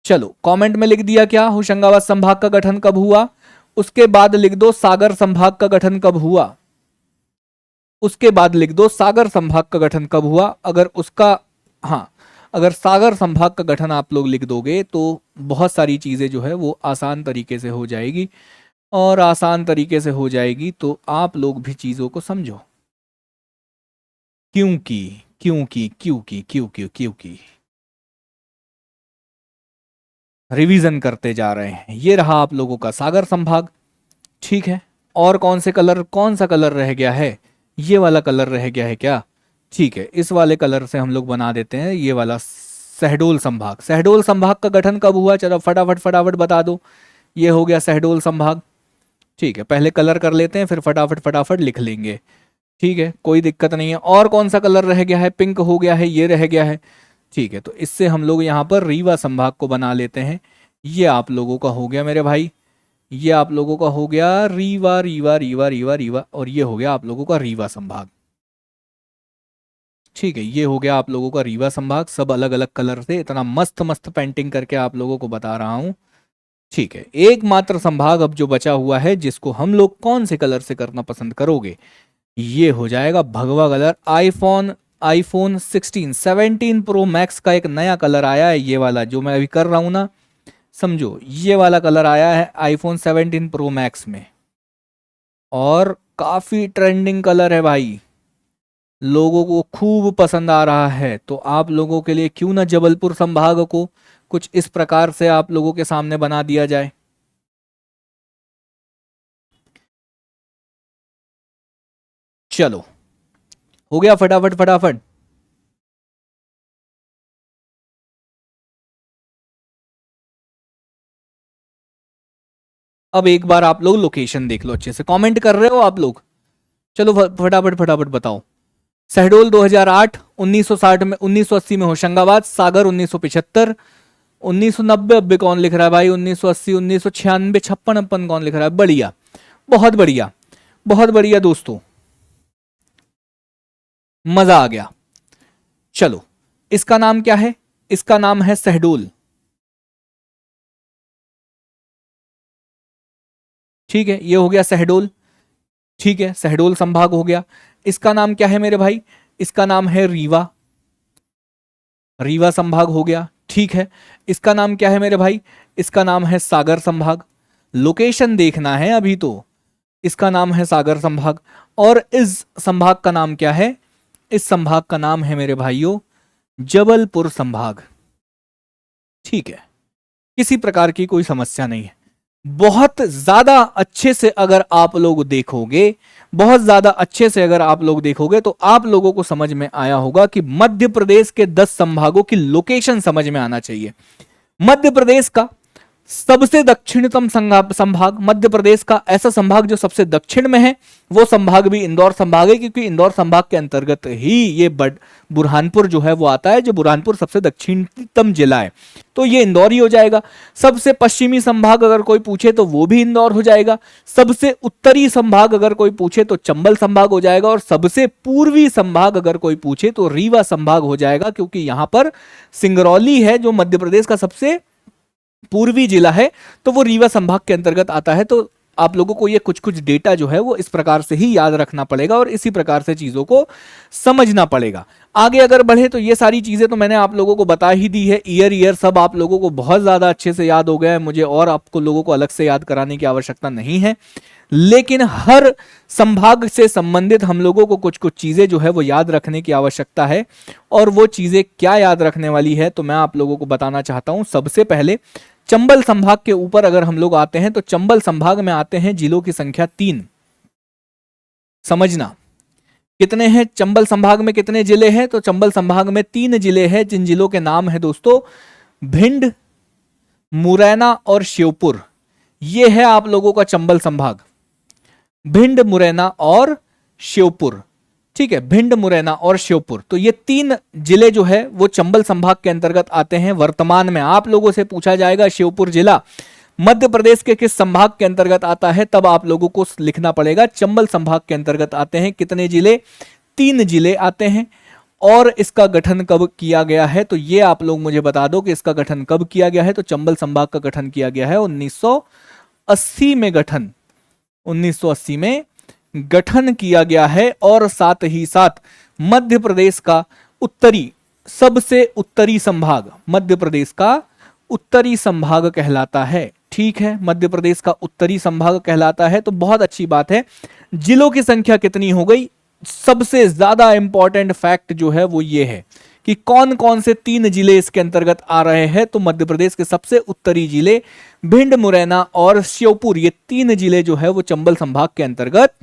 चलो कमेंट में लिख दिया क्या होशंगाबाद संभाग का गठन कब हुआ। उसके बाद लिख दो सागर संभाग का गठन कब हुआ। उसके बाद लिख दो सागर संभाग का गठन कब हुआ। अगर उसका, हाँ, अगर सागर संभाग का गठन आप लोग लिख दोगे तो बहुत सारी चीजें जो है वो आसान तरीके से हो जाएगी, और आसान तरीके से हो जाएगी तो आप लोग भी चीजों को समझो। क्योंकि क्योंकि क्योंकि क्योंकि क्योंकि रिवीजन करते जा रहे हैं। ये रहा आप लोगों का सागर संभाग। ठीक है, और कौन से कलर, कौन सा कलर रह गया है? ये वाला कलर रह गया है क्या? ठीक है, इस वाले कलर से हम लोग बना देते हैं ये वाला शहडोल संभाग। शहडोल संभाग का गठन कब हुआ? चलो फटाफट फटाफट बता दो। ये हो गया शहडोल संभाग। ठीक है, पहले कलर कर लेते हैं, फिर फटाफट फटाफट लिख लेंगे। ठीक है, कोई दिक्कत नहीं है। और कौन सा कलर रह गया है? पिंक हो गया है, ये रह गया है। ठीक है, तो इससे हम लोग यहाँ पर रीवा संभाग को बना लेते हैं। ये आप लोगों का हो गया मेरे भाई, ये आप लोगों का हो गया रीवा रीवा रीवा रीवा रीवा, और ये हो गया आप लोगों का रीवा संभाग। ठीक है, ये हो गया आप लोगों का रीवा संभाग, सब अलग अलग कलर से इतना मस्त मस्त पेंटिंग करके आप लोगों को बता रहा हूं। ठीक है, एकमात्र संभाग अब जो बचा हुआ है जिसको हम लोग कौन से कलर से करना पसंद करोगे, ये हो जाएगा भगवा कलर। आईफोन 17 प्रो मैक्स का एक नया कलर आया है, ये वाला जो मैं अभी कर रहा हूं ना, समझो ये वाला कलर आया है आईफोन 17 प्रो मैक्स में, और काफी ट्रेंडिंग कलर है भाई, लोगों को खूब पसंद आ रहा है। तो आप लोगों के लिए क्यों ना जबलपुर संभाग को कुछ इस प्रकार से आप लोगों के सामने बना दिया जाए। चलो हो गया, फटाफट फटाफट। अब एक बार आप लोग लोकेशन देख लो, अच्छे से कमेंट कर रहे हो आप लोग। चलो फटाफट फटाफट बताओ। शहडोल 2008, 1960 में, 1980 में होशंगाबाद, सागर 1975, 1990 अब कौन लिख रहा है भाई, 1980, 1996, 56 अपन कौन लिख रहा है। बढ़िया, बहुत बढ़िया, बहुत बढ़िया दोस्तों, मजा आ गया। चलो इसका नाम क्या है? इसका नाम है शहडोल। ठीक है, ये हो गया शहडोल। ठीक है, शहडोल संभाग हो गया। इसका नाम क्या है मेरे भाई? इसका नाम है रीवा, रीवा संभाग हो गया। ठीक है, इसका नाम क्या है मेरे भाई? इसका नाम है सागर संभाग। लोकेशन देखना है अभी तो। इसका नाम है सागर संभाग। और इस संभाग का नाम क्या है? इस संभाग का नाम है मेरे भाइयों जबलपुर संभाग। ठीक है, किसी प्रकार की कोई समस्या नहीं है। बहुत ज्यादा अच्छे से अगर आप लोग देखोगे, बहुत ज्यादा अच्छे से अगर आप लोग देखोगे तो आप लोगों को समझ में आया होगा कि मध्य प्रदेश के 10 संभागों की लोकेशन समझ में आना चाहिए। मध्य प्रदेश का सबसे दक्षिणतम संभाग, मध्य प्रदेश का ऐसा संभाग जो सबसे दक्षिण में है, वो संभाग भी इंदौर संभाग है, क्योंकि इंदौर संभाग के अंतर्गत ही ये बुरहानपुर जो है वो आता है, जो बुरहानपुर सबसे दक्षिणतम जिला है, तो ये इंदौर ही हो जाएगा। सबसे पश्चिमी संभाग अगर कोई पूछे तो वो भी इंदौर हो जाएगा। सबसे उत्तरी संभाग अगर कोई पूछे तो चंबल संभाग हो जाएगा, और सबसे पूर्वी संभाग अगर कोई पूछे तो रीवा संभाग हो जाएगा, क्योंकि यहां पर सिंगरौली है जो मध्य प्रदेश का सबसे पूर्वी जिला है, तो वो रीवा संभाग के अंतर्गत आता है। तो आप लोगों को ये कुछ कुछ डेटा जो है वो इस प्रकार से ही याद रखना पड़ेगा, और इसी प्रकार से चीजों को समझना पड़ेगा। आगे अगर बढ़े तो ये सारी चीजें तो मैंने आप लोगों को बता ही दी है। ईयर सब आप लोगों को बहुत ज्यादा अच्छे से याद हो गया है, मुझे और आपको लोगों को अलग से याद कराने की आवश्यकता नहीं है। लेकिन हर संभाग से संबंधित हम लोगों को कुछ कुछ चीजें जो है वो याद रखने की आवश्यकता है। और वो चीजें क्या याद रखने वाली है तो मैं आप लोगों को बताना चाहता हूं। सबसे पहले चंबल संभाग के ऊपर अगर हम लोग आते हैं तो चंबल संभाग में आते हैं जिलों की संख्या 3। समझना कितने हैं चंबल संभाग में, कितने जिले हैं? तो चंबल संभाग में 3 जिले हैं, जिन जिलों के नाम है दोस्तों भिंड, मुरैना और श्योपुर। ये है आप लोगों का चंबल संभाग, भिंड, मुरैना और श्योपुर। ठीक है, भिंड, मुरैना और श्योपुर। तो ये 3 जिले जो है वो चंबल संभाग के अंतर्गत आते हैं। वर्तमान में आप लोगों से पूछा जाएगा श्योपुर जिला मध्य प्रदेश के किस संभाग के अंतर्गत आता है, तब आप लोगों को लिखना पड़ेगा चंबल संभाग के अंतर्गत आते हैं। कितने जिले? 3 जिले आते हैं। और इसका गठन कब किया गया है तो ये आप लोग मुझे बता दो कि इसका गठन कब किया गया है। तो चंबल संभाग का गठन किया गया है 1980 में। गठन 1980 में गठन किया गया है। और साथ ही साथ मध्य प्रदेश का उत्तरी, सबसे उत्तरी संभाग मध्य प्रदेश का उत्तरी संभाग कहलाता है। ठीक है, मध्य प्रदेश का उत्तरी संभाग कहलाता है। तो बहुत अच्छी बात है। जिलों की संख्या कितनी हो गई? सबसे ज्यादा इंपॉर्टेंट फैक्ट जो है वो ये है कि कौन कौन से 3 जिले इसके अंतर्गत आ रहे हैं। तो मध्य प्रदेश के सबसे उत्तरी जिले भिंड, मुरैना और श्योपुर, ये 3 जिले जो है वो चंबल संभाग के अंतर्गत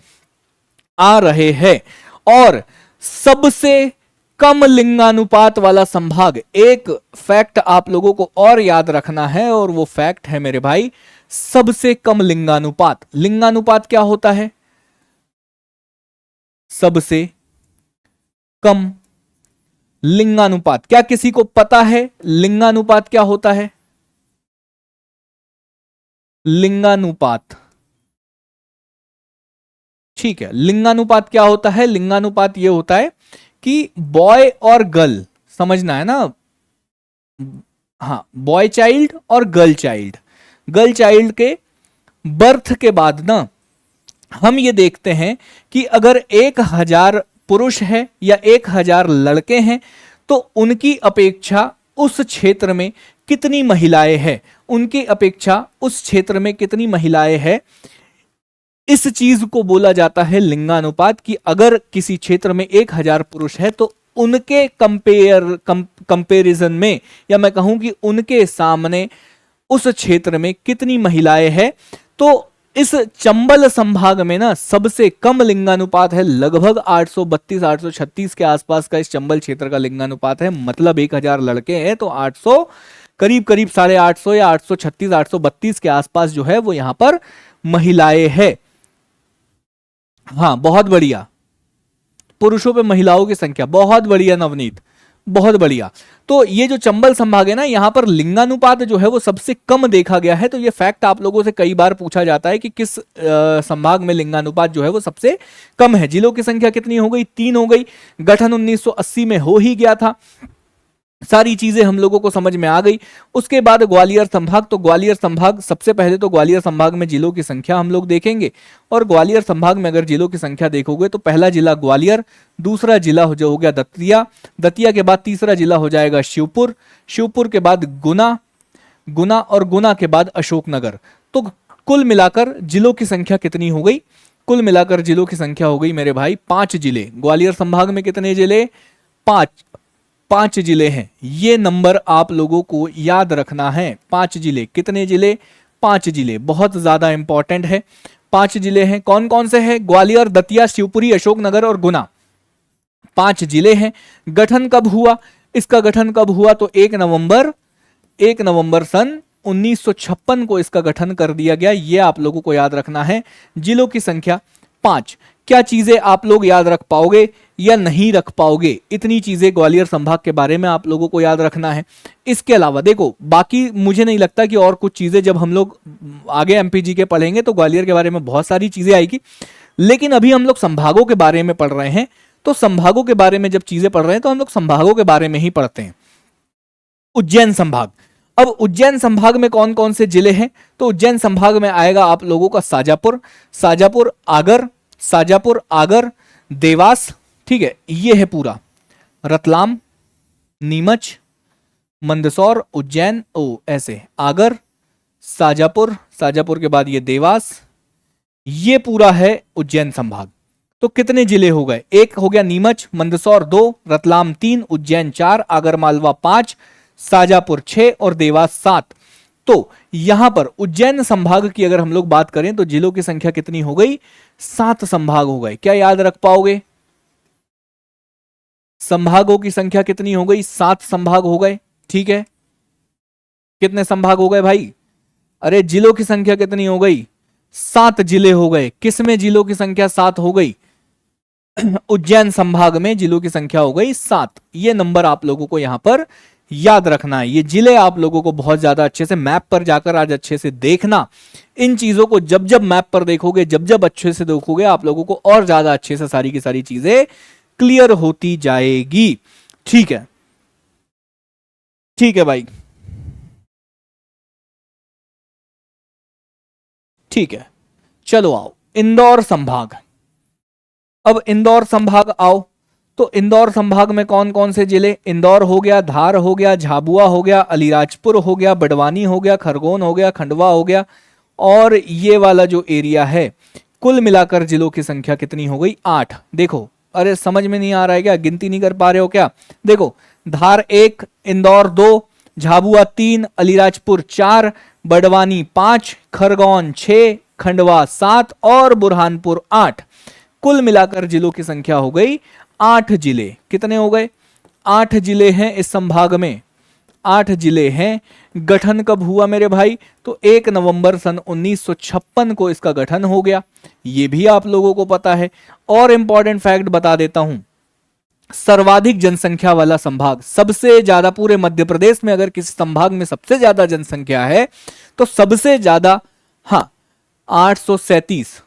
आ रहे हैं। और सबसे कम लिंगानुपात वाला संभाग, एक फैक्ट आप लोगों को और याद रखना है और वो फैक्ट है मेरे भाई सबसे कम लिंगानुपात। लिंगानुपात क्या होता है? सबसे कम लिंगानुपात। क्या किसी को पता है लिंगानुपात क्या होता है? लिंगानुपात, ठीक है, लिंगानुपात क्या होता है? लिंगानुपात यह होता है कि बॉय और गर्ल, समझना है ना, हाँ, बॉय चाइल्ड और गर्ल चाइल्ड। गर्ल चाइल्ड के बर्थ के बाद ना हम ये देखते हैं कि अगर 1000 पुरुष है या 1000 लड़के हैं तो उनकी अपेक्षा उस क्षेत्र में कितनी महिलाएं हैं, उनकी अपेक्षा उस क्षेत्र में कितनी महिलाएं हैं, इस चीज को बोला जाता है लिंगानुपात। कि अगर किसी क्षेत्र में 1000 पुरुष है तो उनके कंपेरिजन में, या मैं कहूं कि उनके सामने उस क्षेत्र में कितनी महिलाएं हैं। तो इस चंबल संभाग में ना सबसे कम लिंगानुपात है, लगभग 832 836 के आसपास का इस चंबल क्षेत्र का लिंगानुपात है। मतलब 1000 लड़के हैं तो 800 करीब 850 या 836 832 के आसपास जो है वो यहां पर महिलाएं हैं। हाँ, बहुत बढ़िया, पुरुषों पे महिलाओं की संख्या, बहुत बढ़िया नवनीत, बहुत बढ़िया। तो ये जो चंबल संभाग है ना, यहां पर लिंगानुपात जो है वो सबसे कम देखा गया है। तो ये फैक्ट आप लोगों से कई बार पूछा जाता है कि किस संभाग में लिंगानुपात जो है वो सबसे कम है। जिलों की संख्या कितनी हो गई? 3 हो गई। गठन 1980 में हो ही गया था। सारी चीजें हम लोगों को समझ में आ गई। उसके बाद ग्वालियर संभाग, तो ग्वालियर संभाग, सबसे पहले तो ग्वालियर संभाग में जिलों की संख्या हम लोग देखेंगे। और ग्वालियर संभाग में अगर जिलों की संख्या देखोगे तो पहला जिला ग्वालियर, दूसरा जिला हो गया दतिया, दतिया के बाद तीसरा जिला हो जाएगा शिवपुर, शिवपुर के बाद गुना, गुना और गुना के बाद अशोकनगर। तो कुल मिलाकर जिलों की संख्या कितनी हो गई? कुल मिलाकर जिलों की संख्या हो गई मेरे भाई 5 जिले। ग्वालियर संभाग में कितने जिले? 5 जिले हैं। ये नंबर आप लोगों को याद रखना है। 5 जिले, कितने जिले? 5 जिले, बहुत ज्यादा इंपॉर्टेंट है। 5 जिले हैं। कौन कौन से हैं? ग्वालियर, दतिया, शिवपुरी, अशोकनगर और गुना, 5 जिले हैं। गठन कब हुआ? इसका गठन कब हुआ? तो 1 नवंबर सन 1956 को इसका गठन कर दिया गया। ये आप लोगों को याद रखना है। जिलों की संख्या 5। क्या चीजें आप लोग याद रख पाओगे या नहीं रख पाओगे? इतनी चीजें ग्वालियर संभाग के बारे में आप लोगों को याद रखना है। इसके अलावा देखो, बाकी मुझे नहीं लगता कि और कुछ चीजें, जब हम लोग आगे एमपीजी के पढ़ेंगे तो ग्वालियर के बारे में बहुत सारी चीजें आएगी। लेकिन अभी हम लोग संभागों के बारे में पढ़ रहे हैं। तो संभागों के बारे में जब चीजें पढ़ रहे हैं तो हम लोग संभागों के बारे में ही पढ़ते हैं। उज्जैन संभाग। अब उज्जैन संभाग में कौन कौन से जिले हैं? तो उज्जैन संभाग में आएगा आप लोगों का शाजापुर, आगर, देवास, ठीक है, ये है पूरा, रतलाम, नीमच, मंदसौर, उज्जैन, ऐसे आगर, शाजापुर के बाद ये देवास, ये पूरा है उज्जैन संभाग। तो कितने जिले हो गए? एक हो गया नीमच, मंदसौर 2, रतलाम 3, उज्जैन 4, आगरमालवा 5, शाजापुर 6 और देवास 7। तो यहां पर उज्जैन संभाग की अगर हम लोग बात करें तो जिलों की संख्या कितनी हो गई? 7 संभाग हो गए। क्या याद रख पाओगे? संभागों की संख्या कितनी हो गई? 7 संभाग हो गए। ठीक है, कितने संभाग हो गए भाई? अरे जिलों की संख्या कितनी हो गई? 7 जिले हो गए। किसमें जिलों की संख्या 7 हो गई? उज्जैन संभाग में जिलों की संख्या हो गई 7। ये नंबर आप लोगों को यहां पर याद रखना है। ये जिले आप लोगों को बहुत ज्यादा अच्छे से मैप पर जाकर आज अच्छे से देखना। इन चीजों को जब जब मैप पर देखोगे, जब जब अच्छे से देखोगे, आप लोगों को और ज्यादा अच्छे से सारी की सारी चीजें क्लियर होती जाएगी। ठीक है, ठीक है भाई, ठीक है। चलो आओ इंदौर संभाग। अब इंदौर संभाग आओ, तो इंदौर संभाग में कौन कौन से जिले? इंदौर हो गया, धार हो गया, झाबुआ हो गया, अलीराजपुर हो गया, बड़वानी हो गया, खरगोन हो गया, खंडवा हो गया, और ये वाला जो एरिया है। कुल मिलाकर जिलों की संख्या कितनी हो गई? 8। देखो, अरे समझ में नहीं आ रहा है क्या? गिनती नहीं कर पा रहे हो क्या? देखो, धार 1, इंदौर 2, झाबुआ 3, अलीराजपुर 4, बड़वानी 5, खरगोन 6, खंडवा 7 और बुरहानपुर 8। कुल मिलाकर जिलों की संख्या हो गई 8 जिले। कितने हो गए? 8 जिले हैं इस संभाग में। 8 जिले हैं। गठन कब हुआ मेरे भाई? तो 1 नवंबर सन 1956 को इसका गठन हो गया। ये भी आप लोगों को पता है। और इंपॉर्टेंट फैक्ट बता देता हूं, सर्वाधिक जनसंख्या वाला संभाग, सबसे ज्यादा पूरे मध्य प्रदेश में अगर किसी संभाग में सबसे ज्यादा जनसंख्या है तो सबसे ज्यादा, हाँ, 837।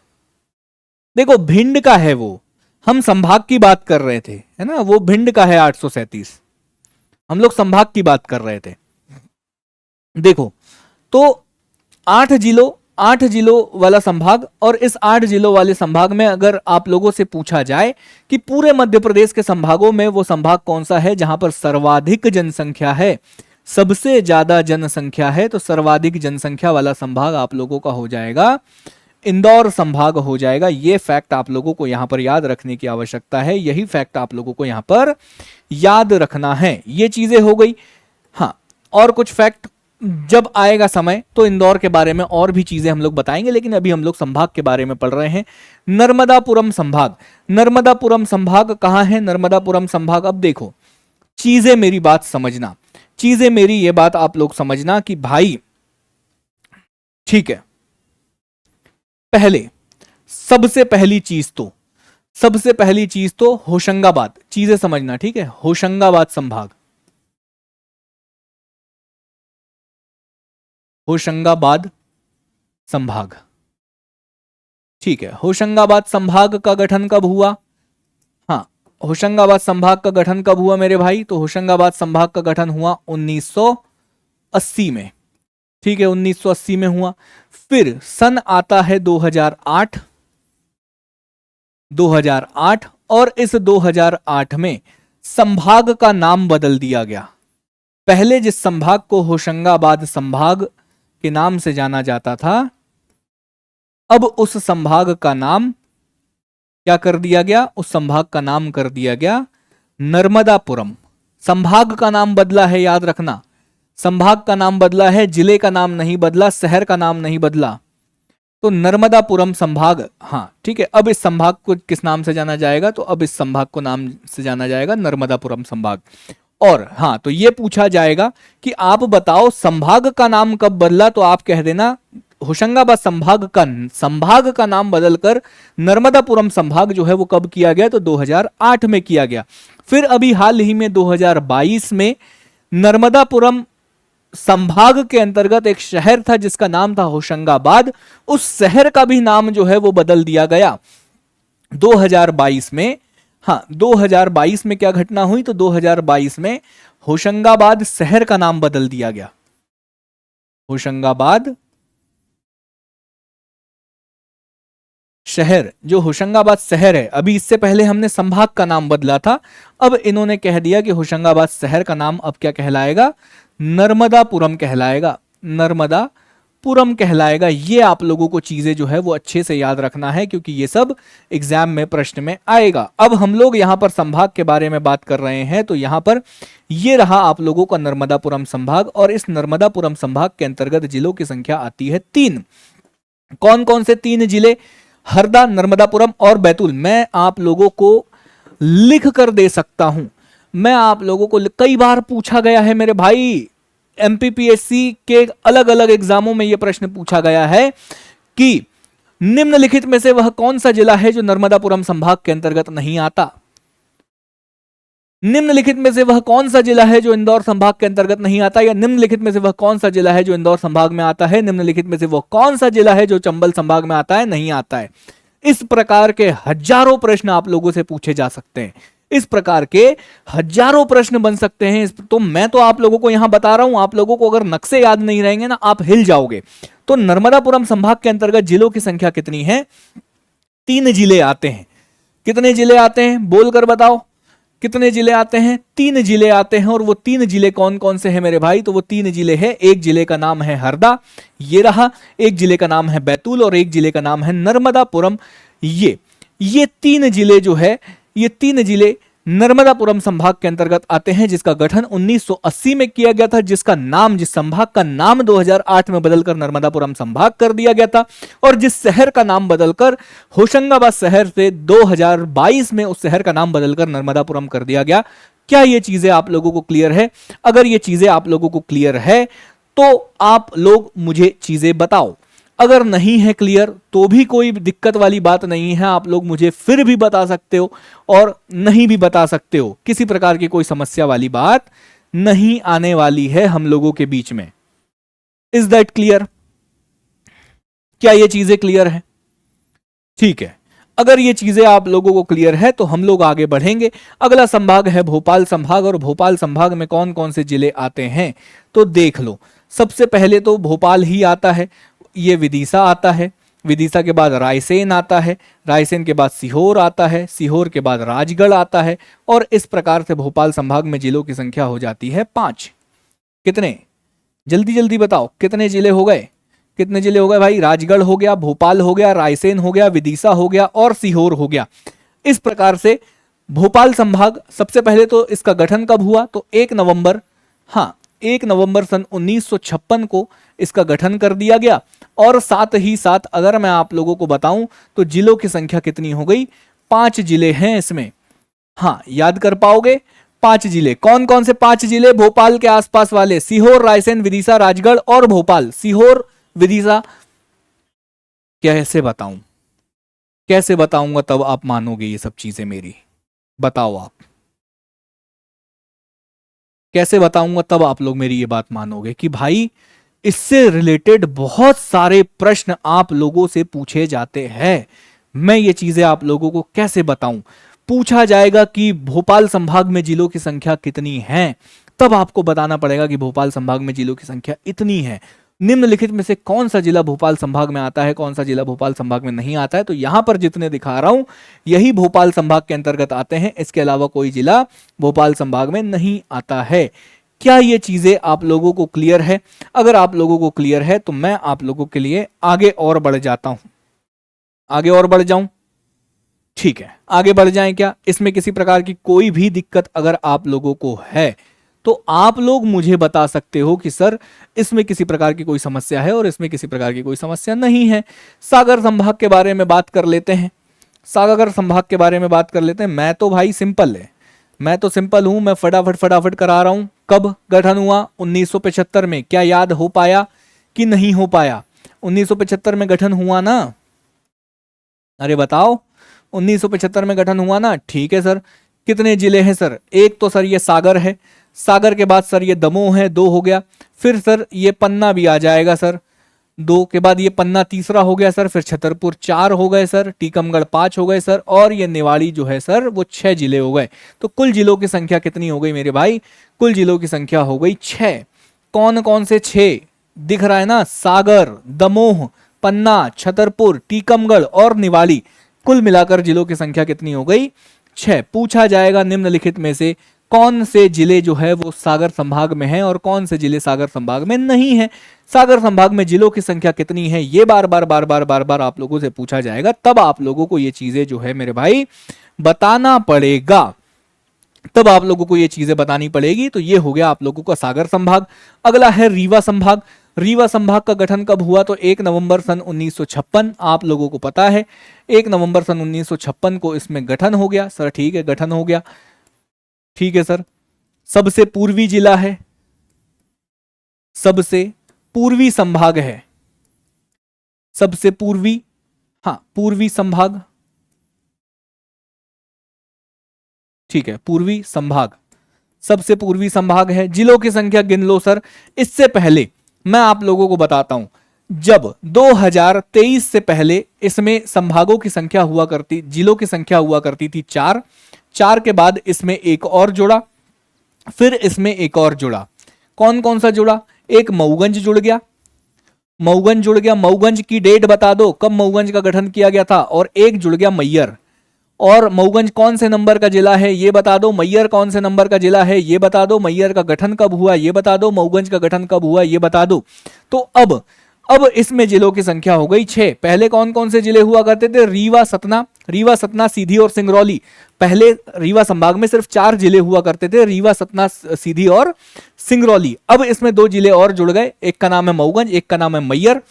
देखो भिंड का है, वो हम संभाग की बात कर रहे थे, है ना, वो भिंड का है 837। हम लोग संभाग की बात कर रहे थे। देखो, तो 8 जिलों वाला संभाग, और इस 8 जिलों वाले संभाग में अगर आप लोगों से पूछा जाए कि पूरे मध्य प्रदेश के संभागों में वो संभाग कौन सा है जहां पर सर्वाधिक जनसंख्या है, सबसे ज्यादा जनसंख्या है, तो सर्वाधिक जनसंख्या वाला संभाग आप लोगों का हो जाएगा इंदौर संभाग हो जाएगा। ये फैक्ट आप लोगों को यहां पर याद रखने की आवश्यकता है। यही फैक्ट आप लोगों को यहां पर याद रखना है। ये चीजें हो गई। हाँ, और कुछ फैक्ट जब आएगा समय तो इंदौर के बारे में और भी चीजें हम लोग बताएंगे, लेकिन अभी हम लोग संभाग के बारे में पढ़ रहे हैं। नर्मदापुरम संभाग। नर्मदापुरम संभाग कहां है? नर्मदापुरम संभाग, अब देखो चीजें, मेरी बात समझना, चीजें मेरी ये बात आप लोग समझना कि भाई, ठीक है, पहले सबसे पहली चीज तो होशंगाबाद, चीजें समझना, ठीक है। होशंगाबाद संभाग, होशंगाबाद संभाग, ठीक है। होशंगाबाद संभाग का गठन कब हुआ? हाँ, होशंगाबाद संभाग का गठन कब हुआ मेरे भाई? तो होशंगाबाद संभाग का गठन हुआ 1980 में, ठीक है, 1980 में हुआ। फिर सन आता है 2008, 2008, और इस 2008 में संभाग का नाम बदल दिया गया। पहले जिस संभाग को होशंगाबाद संभाग के नाम से जाना जाता था, अब उस संभाग का नाम क्या कर दिया गया? उस संभाग का नाम कर दिया गया नर्मदापुरम। संभाग का नाम बदला है, याद रखना, संभाग का नाम बदला है, जिले का नाम नहीं बदला, शहर का नाम नहीं बदला। तो नर्मदापुरम संभाग, हाँ ठीक है। अब इस संभाग को किस नाम से जाना जाएगा? तो अब इस संभाग को नाम से जाना जाएगा नर्मदापुरम संभाग। और हाँ, तो ये पूछा जाएगा कि आप बताओ संभाग का नाम कब बदला, तो आप कह देना होशंगाबाद संभाग का नाम बदलकर नर्मदापुरम संभाग जो है वो कब किया गया? तो 2008 में किया गया। फिर अभी हाल ही में 2022 में नर्मदापुरम संभाग के अंतर्गत एक शहर था जिसका नाम था होशंगाबाद, उस शहर का भी नाम जो है वो बदल दिया गया 2022 में। हाँ, 2022 में क्या घटना हुई? तो 2022 में होशंगाबाद शहर का नाम बदल दिया गया। होशंगाबाद शहर, जो होशंगाबाद शहर है, अभी इससे पहले हमने संभाग का नाम बदला था, अब इन्होंने कह दिया कि होशंगाबाद शहर का नाम अब क्या कहलाएगा? नर्मदापुरम कहलाएगा, नर्मदापुरम। पुरम कहलाएगा। ये आप लोगों को चीजें जो है वो अच्छे से याद रखना है, क्योंकि ये सब एग्जाम में प्रश्न में आएगा। अब हम लोग यहां पर संभाग के बारे में बात कर रहे हैं, तो यहां पर ये रहा आप लोगों का नर्मदापुरम संभाग, और इस नर्मदापुरम संभाग के अंतर्गत जिलों की संख्या आती है 3। कौन कौन से 3 जिले? हरदा, नर्मदापुरम और बैतूल। मैं आप लोगों को लिख कर दे सकता हूं, मैं आप लोगों को कई बार पूछा गया है मेरे भाई, एमपीपीएससी के अलग अलग एग्जामों में यह प्रश्न पूछा गया है कि निम्नलिखित में से वह कौन सा जिला है जो नर्मदापुरम संभाग के अंतर्गत नहीं आता। निम्नलिखित में से वह कौन सा जिला है जो इंदौर संभाग के अंतर्गत नहीं आता, या निम्नलिखित में से वह कौन सा जिला है जो इंदौर संभाग में आता है, निम्नलिखित में से वह कौन सा जिला है जो चंबल संभाग में आता है, नहीं आता है। इस प्रकार के हजारों प्रश्न आप लोगों से पूछे जा सकते हैं, इस प्रकार के हजारों प्रश्न बन सकते हैं। तो मैं तो आप लोगों को यहां बता रहा हूं, आप लोगों को अगर नक्शे याद नहीं रहेंगे ना, आप हिल जाओगे। तो नर्मदापुरम संभाग के अंतर्गत जिलों की संख्या कितनी है? 3 जिले आते हैं। कितने जिले आते हैं बोलकर बताओ, कितने जिले आते हैं? 3 जिले आते हैं। और वो 3 जिले कौन कौन से हैं मेरे भाई? तो वो 3 जिले हैं, एक जिले का नाम है हरदा, ये रहा, एक जिले का नाम है बैतूल, और एक जिले का नाम है नर्मदापुरम। ये 3 जिले जो है, ये 3 जिले नर्मदापुरम संभाग के अंतर्गत आते हैं, जिसका गठन 1980 में किया गया था, जिस संभाग का नाम 2008 में बदलकर नर्मदापुरम संभाग कर दिया गया था, और जिस शहर का नाम बदलकर होशंगाबाद शहर से 2022 में उस शहर का नाम बदलकर नर्मदापुरम कर दिया गया। क्या ये चीजें आप लोगों को क्लियर है? अगर ये चीजें आप लोगों को क्लियर है तो आप लोग मुझे चीजें बताओ। अगर नहीं है क्लियर तो भी कोई दिक्कत वाली बात नहीं है, आप लोग मुझे फिर भी बता सकते हो और नहीं भी बता सकते हो, किसी प्रकार की कोई समस्या वाली बात नहीं आने वाली है हम लोगों के बीच में। Is that clear? क्या ये चीजें क्लियर है? ठीक है, अगर ये चीजें आप लोगों को क्लियर है तो हम लोग आगे बढ़ेंगे। अगला संभाग है भोपाल संभाग, और भोपाल संभाग में कौन कौन से जिले आते हैं तो देख लो। सबसे पहले तो भोपाल ही आता है, ये विदिशा आता है, विदिशा के बाद रायसेन आता है, रायसेन के बाद सीहोर आता है, सीहोर के बाद राजगढ़ आता है, और इस प्रकार से भोपाल संभाग में जिलों की संख्या हो जाती है 5। कितने? जल्दी जल्दी बताओ, कितने जिले हो गए? कितने जिले हो गए भाई? राजगढ़ हो गया, भोपाल हो गया, रायसेन हो गया, विदिशा हो गया और सीहोर हो गया। इस प्रकार से भोपाल संभाग, सबसे पहले तो इसका गठन कब हुआ? तो 1 नवंबर, हाँ 1 नवंबर सन 1956 को इसका गठन कर दिया गया। और साथ ही साथ अगर मैं आप लोगों को बताऊं तो जिलों की संख्या कितनी हो गई? 5 जिले हैं इसमें। हाँ, याद कर पाओगे? 5 जिले। कौन कौन से 5 जिले? भोपाल के आसपास वाले, सीहोर, रायसेन, विदिशा, राजगढ़ और भोपाल। सीहोर, विदिशा, कैसे बताऊं? कैसे बताऊंगा तब आप मानोगे ये सब चीजें मेरी? बताओ आप, कैसे बताऊंगा तब आप लोग मेरी ये बात मानोगे कि भाई इससे रिलेटेड बहुत सारे प्रश्न आप लोगों से पूछे जाते हैं। मैं ये चीजें आप लोगों को कैसे बताऊं? पूछा जाएगा कि भोपाल संभाग में जिलों की संख्या कितनी है, तब आपको बताना पड़ेगा कि भोपाल संभाग में जिलों की संख्या इतनी है। निम्नलिखित में से कौन सा जिला भोपाल संभाग में आता है, कौन सा जिला भोपाल संभाग में नहीं आता है? तो यहां पर जितने दिखा रहा हूं यही भोपाल संभाग के अंतर्गत आते हैं, इसके अलावा कोई जिला भोपाल संभाग में नहीं आता है। क्या ये चीजें आप लोगों को क्लियर है? अगर आप लोगों को क्लियर है तो मैं आप लोगों के लिए आगे और बढ़ जाता हूं। आगे और बढ़ जाऊं? ठीक है, आगे बढ़ जाएं क्या? इसमें किसी प्रकार की कोई भी दिक्कत अगर आप लोगों को है तो आप लोग मुझे बता सकते हो कि सर इसमें किसी प्रकार की कोई समस्या है और इसमें किसी प्रकार की कोई समस्या नहीं है। सागर संभाग के बारे में बात कर लेते हैं। सागर संभाग के बारे में बात कर लेते हैं। मैं तो भाई सिंपल है, मैं तो सिंपल हूं, मैं फटाफट करा रहा हूं। कब गठन हुआ? 1975 में। क्या याद हो पाया कि नहीं हो पाया? 1975 में गठन हुआ ना? अरे बताओ, 1975 में गठन हुआ ना? ठीक है सर। कितने जिले हैं सर? एक तो सर ये सागर है, सागर के बाद सर ये दमोह है, 2 हो गया। फिर सर ये पन्ना भी आ जाएगा सर, 2 के बाद ये पन्ना तीसरा हो गया सर। फिर छतरपुर 4 हो गए सर, टीकमगढ़ 5 हो गए सर, और ये निवाड़ी जो है सर वो 6 जिले हो गए। तो कुल जिलों की संख्या कितनी हो गई मेरे भाई? कुल जिलों की संख्या हो गई 6। कौन कौन से 6 दिख रहा है ना? सागर, दमोह, पन्ना, छतरपुर, टीकमगढ़ और निवाड़ी। कुल मिलाकर जिलों की संख्या कितनी हो गई? 6। पूछा जाएगा निम्नलिखित में से कौन से जिले जो है वो सागर संभाग में हैं और कौन से जिले सागर संभाग में नहीं है। सागर संभाग में जिलों की संख्या कितनी है, ये बार बार आप लोगों से पूछा जाएगा, तब आप लोगों को ये चीजें जो है मेरे भाई बताना पड़ेगा, तब आप लोगों को ये चीजें बतानी पड़ेगी। तो ये हो गया आप लोगों का सागर संभाग। अगला है रीवा संभाग। रीवा संभाग का गठन कब हुआ, तो 1 नवंबर सन 1956, आप लोगों को पता है 1 नवंबर सन 1956 को इसमें गठन हो गया। सर ठीक है, गठन हो गया, ठीक है सर। सबसे पूर्वी जिला है, सबसे पूर्वी संभाग है, सबसे पूर्वी, हाँ पूर्वी संभाग, ठीक है पूर्वी संभाग, सबसे पूर्वी संभाग है। जिलों की संख्या गिन लो सर। इससे पहले मैं आप लोगों को बताता हूं, जब 2023 से पहले इसमें संभागों की संख्या हुआ करती, जिलों की संख्या हुआ करती थी 4, 4 के बाद इसमें एक और जुड़ा, फिर इसमें एक और जुड़ा। कौन कौन सा जुड़ा, एक मऊगंज जुड़ गया, मऊगंज जुड़ गया। मऊगंज की डेट बता दो कब मऊगंज का गठन किया गया था, और एक जुड़ गया मैयर। और मऊगंज कौन से नंबर का जिला है ये बता दो, मैयर कौन से नंबर का जिला है ये बता दो, मैयर का गठन कब हुआ ये बता दो, मऊगंज का गठन कब हुआ ये बता दो। तो अब इसमें जिलों की संख्या हो गई 6। पहले कौन कौन से जिले हुआ करते थे, रीवा सतना सीधी और सिंगरौली। पहले रीवा संभाग में सिर्फ 4 जिले हुआ करते थे, रीवा सतना सीधी और सिंगरौली। अब इसमें 2 जिले और जुड़ गए, एक का नाम है मऊगंज, एक का नाम है मैयर।